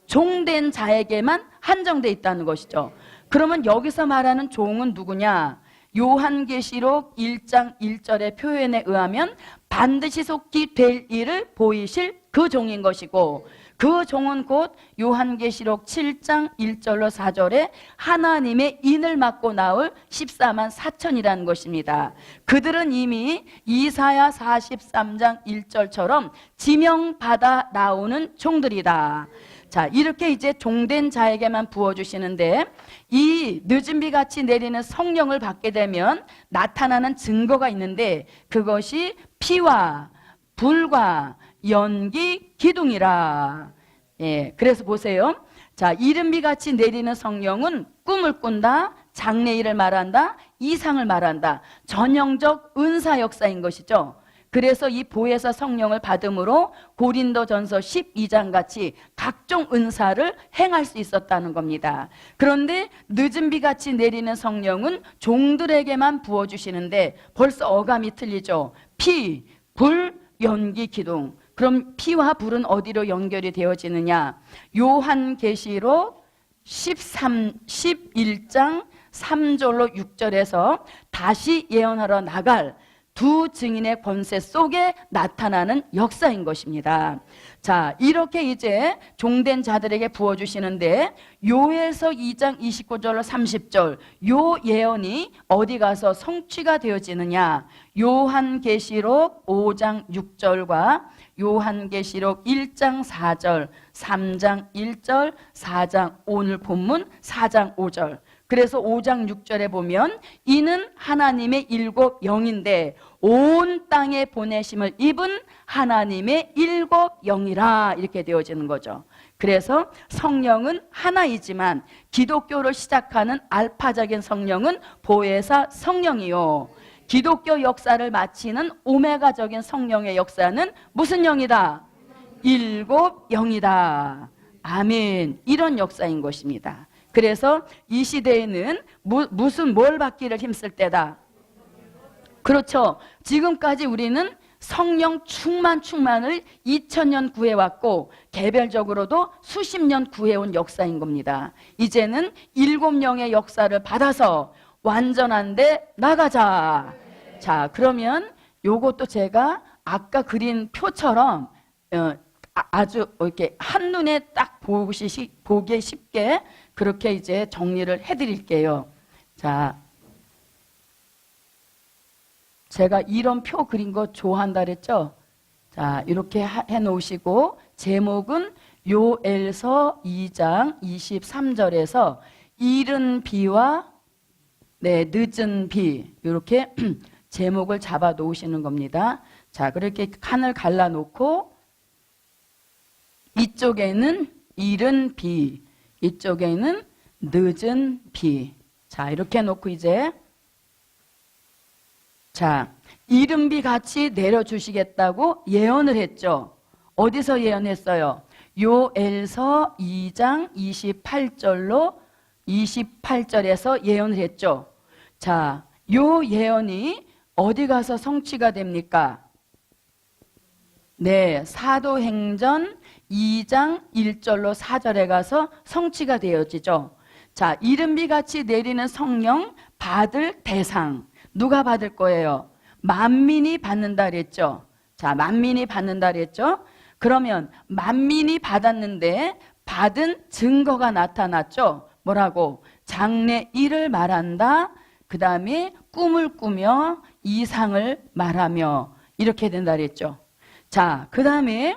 종된 자에게만 한정돼 있다는 것이죠. 그러면 여기서 말하는 종은 누구냐? 요한계시록 1장 1절의 표현에 의하면 반드시 속히 될 일을 보이실 그 종인 것이고 그 종은 곧 요한계시록 7장 1절로 4절에 하나님의 인을 맡고 나올 14만 4천이라는 것입니다. 그들은 이미 이사야 43장 1절처럼 지명받아 나오는 종들이다. 자, 이렇게 이제 종된 자에게만 부어주시는데 이 늦은 비 같이 내리는 성령을 받게 되면 나타나는 증거가 있는데 그것이 피와 불과 연기 기둥이라. 예, 그래서 보세요. 자, 이른비 같이 내리는 성령은 꿈을 꾼다, 장래일을 말한다, 이상을 말한다. 전형적 은사 역사인 것이죠. 그래서 이 보혜사 성령을 받음으로 고린도전서 12장 같이 각종 은사를 행할 수 있었다는 겁니다. 그런데 늦은 비같이 내리는 성령은 종들에게만 부어주시는데 벌써 어감이 틀리죠. 피, 불, 연기, 기둥. 그럼 피와 불은 어디로 연결이 되어지느냐? 요한계시록 11장 3절로 6절에서 다시 예언하러 나갈 두 증인의 권세 속에 나타나는 역사인 것입니다. 자, 이렇게 이제 종된 자들에게 부어주시는데 요에서 2장 29절로 30절 요 예언이 어디 가서 성취가 되어지느냐? 요한계시록 5장 6절과 요한계시록 1장 4절, 3장 1절, 4장 오늘 본문 4장 5절. 그래서 5장 6절에 보면 이는 하나님의 일곱 영인데 온 땅에 보내심을 입은 하나님의 일곱 영이라 이렇게 되어지는 거죠. 그래서 성령은 하나이지만 기독교를 시작하는 알파적인 성령은 보혜사 성령이요. 기독교 역사를 마치는 오메가적인 성령의 역사는 무슨 영이다? 일곱 영이다. 아멘. 이런 역사인 것입니다. 그래서 이 시대에는 뭘 받기를 힘쓸 때다. 그렇죠. 지금까지 우리는 성령 충만을 2000년 구해왔고 개별적으로도 수십 년 구해온 역사인 겁니다. 이제는 일곱 영의 역사를 받아서 완전한데 나가자. 자, 그러면 요것도 제가 아까 그린 표처럼 아주 이렇게 한눈에 딱 보기 쉽게 그렇게 이제 정리를 해드릴게요. 자, 제가 이런 표 그린 거 좋아한다 그랬죠? 자, 이렇게 해놓으시고 제목은 요엘서 2장 23절에서 이른 비와 늦은 비 이렇게 제목을 잡아 놓으시는 겁니다. 자, 그렇게 칸을 갈라 놓고 이쪽에는 이른 비, 이쪽에는 늦은 비. 자, 이렇게 놓고 이제 자, 이른 비 같이 내려주시겠다고 예언을 했죠. 어디서 예언했어요? 요엘서 2장 28절에서 예언을 했죠. 자, 요 예언이 어디 가서 성취가 됩니까? 네, 사도행전 2장 1절로 4절에 가서 성취가 되어지죠. 자, 이른 비 같이 내리는 성령 받을 대상 누가 받을 거예요? 만민이 받는다 그랬죠. 자, 만민이 받는다 그랬죠. 그러면 만민이 받았는데 받은 증거가 나타났죠. 뭐라고? 장래일을 말한다. 그 다음에 꿈을 꾸며 이상을 말하며 이렇게 된다 그랬죠. 자, 그 다음에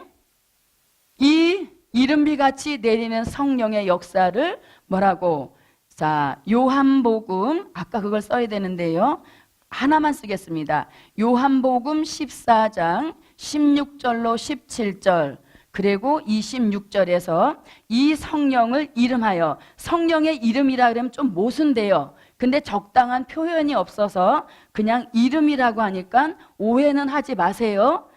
이 이른비같이 내리는 성령의 역사를 뭐라고? 자, 요한복음 아까 그걸 써야 되는데요. 하나만 쓰겠습니다. 요한복음 14장 16절로 17절 그리고 26절에서 이 성령을 이름하여 성령의 이름이라 그러면 좀 모순돼요. 근데 적당한 표현이 없어서 그냥 이름이라고 하니까 오해는 하지 마세요.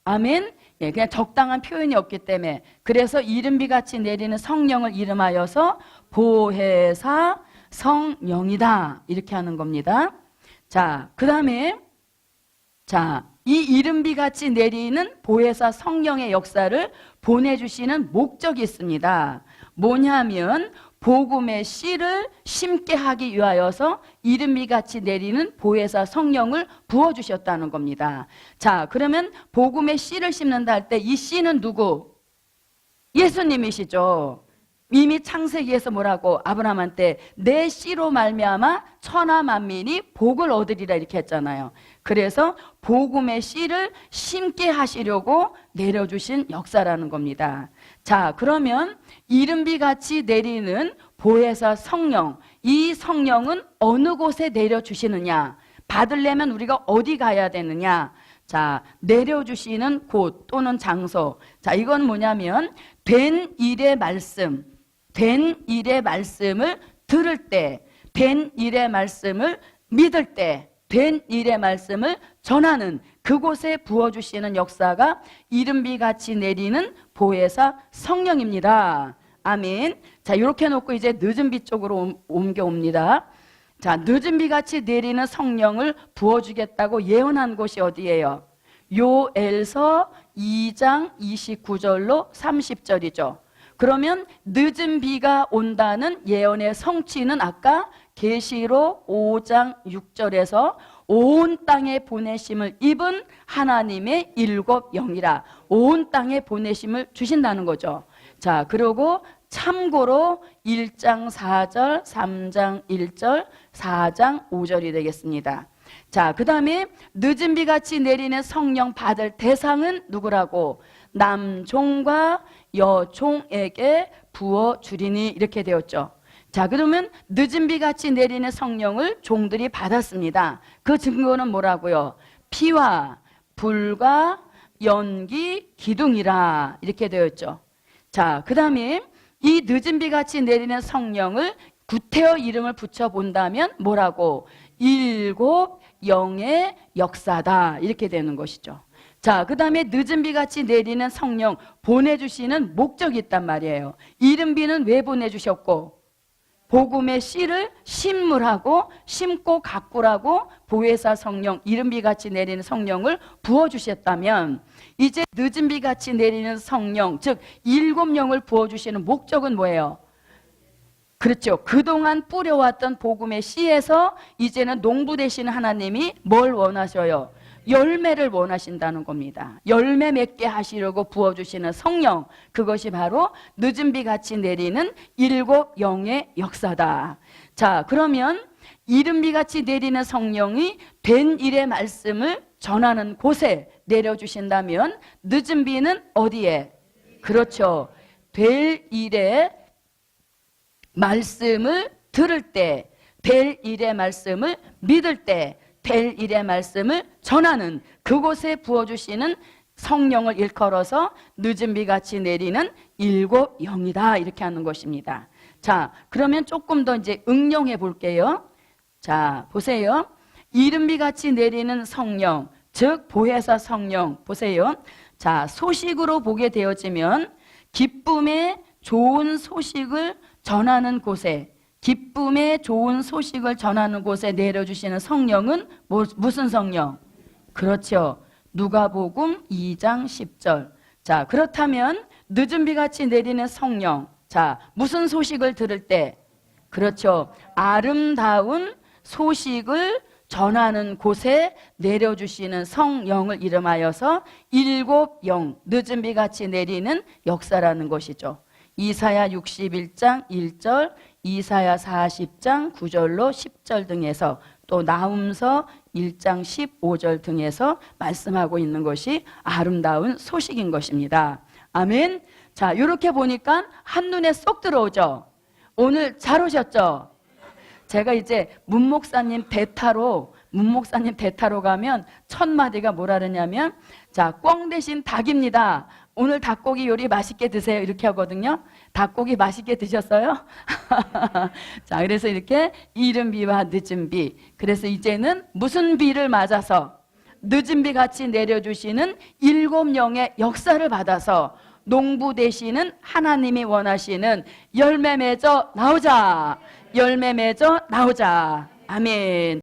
아멘. 예, 그냥 적당한 표현이 없기 때문에 그래서 이른비같이 내리는 성령을 이름하여서 보혜사 성령이다 이렇게 하는 겁니다. 자, 그 다음에 자, 이 이른비같이 내리는 보혜사 성령의 역사를 보내주시는 목적이 있습니다. 뭐냐면 복음의 씨를 심게 하기 위하여서 이른비같이 내리는 보혜사 성령을 부어주셨다는 겁니다. 자, 그러면 복음의 씨를 심는다 할 때 이 씨는 누구? 예수님이시죠. 이미 창세기에서 뭐라고 아브라함한테 내 씨로 말미암아 천하 만민이 복을 얻으리라 이렇게 했잖아요. 그래서 복음의 씨를 심게 하시려고 내려주신 역사라는 겁니다. 자, 그러면 이른비같이 내리는 보혜사 성령, 이 성령은 어느 곳에 내려주시느냐? 받으려면 우리가 어디 가야 되느냐? 자, 내려주시는 곳 또는 장소. 자, 이건 뭐냐면 된 일의 말씀을 들을 때 된 일의 말씀을 믿을 때, 된 일의 말씀을 전하는 그곳에 부어주시는 역사가 이른비 같이 내리는 보혜사 성령입니다. 아멘. 자, 이렇게 놓고 이제 늦은 비 쪽으로 옮겨옵니다. 자, 늦은 비 같이 내리는 성령을 부어주겠다고 예언한 곳이 어디예요? 요엘서 2장 29절로 30절이죠. 그러면 늦은 비가 온다는 예언의 성취는 아까 계시록 5장 6절에서 온 땅에 보내심을 입은 하나님의 일곱 영이라, 온 땅에 보내심을 주신다는 거죠. 자, 그리고 참고로 1장 4절, 3장 1절, 4장 5절이 되겠습니다. 자, 그 다음에 늦은 비같이 내리는 성령 받을 대상은 누구라고? 남종과 여종에게 부어주리니, 이렇게 되었죠. 자, 그러면 늦은 비같이 내리는 성령을 종들이 받았습니다. 그 증거는 뭐라고요? 피와 불과 연기 기둥이라, 이렇게 되었죠. 자, 그 다음에 이 늦은 비같이 내리는 성령을 구태여 이름을 붙여본다면 뭐라고? 일곱 영의 역사다, 이렇게 되는 것이죠. 자, 그 다음에 늦은 비같이 내리는 성령 보내주시는 목적이 있단 말이에요. 이른 비는 왜 보내주셨고, 복음의 씨를 심물하고 심고 가꾸라고 보혜사 성령, 이른 비같이 내리는 성령을 부어주셨다면, 이제 늦은 비같이 내리는 성령, 즉 일곱 영을 부어주시는 목적은 뭐예요? 그렇죠. 그동안 뿌려왔던 복음의 씨에서 이제는 농부 되시는 하나님이 뭘 원하셔요? 열매를 원하신다는 겁니다. 열매 맺게 하시려고 부어주시는 성령, 그것이 바로 늦은 비같이 내리는 일곱 영의 역사다. 자, 그러면 이른 비같이 내리는 성령이 된 일의 말씀을 전하는 곳에 내려주신다면 늦은 비는 어디에? 그렇죠. 될 일의 말씀을 들을 때, 될 일의 말씀을 믿을 때, 될 일의 말씀을 전하는 그곳에 부어주시는 성령을 일컬어서 늦은 비같이 내리는 일곱 영이다, 이렇게 하는 것입니다. 자, 그러면 조금 더 이제 응용해 볼게요. 자, 보세요. 이른 비같이 내리는 성령, 즉 보혜사 성령, 보세요. 자, 소식으로 보게 되어지면 기쁨의 좋은 소식을 전하는 곳에, 기쁨의 좋은 소식을 전하는 곳에 내려주시는 성령은 무슨 성령? 그렇죠. 누가복음 2장 10절. 자, 그렇다면 늦은 비같이 내리는 성령, 자, 무슨 소식을 들을 때? 그렇죠. 아름다운 소식을 전하는 곳에 내려주시는 성령을 이름하여서 일곱 영, 늦은 비같이 내리는 역사라는 것이죠. 이사야 61장 1절, 이사야 40장 9절로 10절 등에서, 또 나훔서 1장 15절 등에서 말씀하고 있는 것이 아름다운 소식인 것입니다. 아멘. 자, 이렇게 보니까 한눈에 쏙 들어오죠. 오늘 잘 오셨죠? 제가 이제 문목사님 대타로 가면 첫 마디가 뭐라 그러냐면, 자, 꿩 대신 닭입니다. 오늘 닭고기 요리 맛있게 드세요, 이렇게 하거든요. 닭고기 맛있게 드셨어요? 자, 그래서 이렇게 이른 비와 늦은 비, 그래서 이제는 무슨 비를 맞아서? 늦은 비 같이 내려주시는 일곱 영의 역사를 받아서 농부 되시는 하나님이 원하시는 열매 맺어 나오자, 열매 맺어 나오자. 아멘.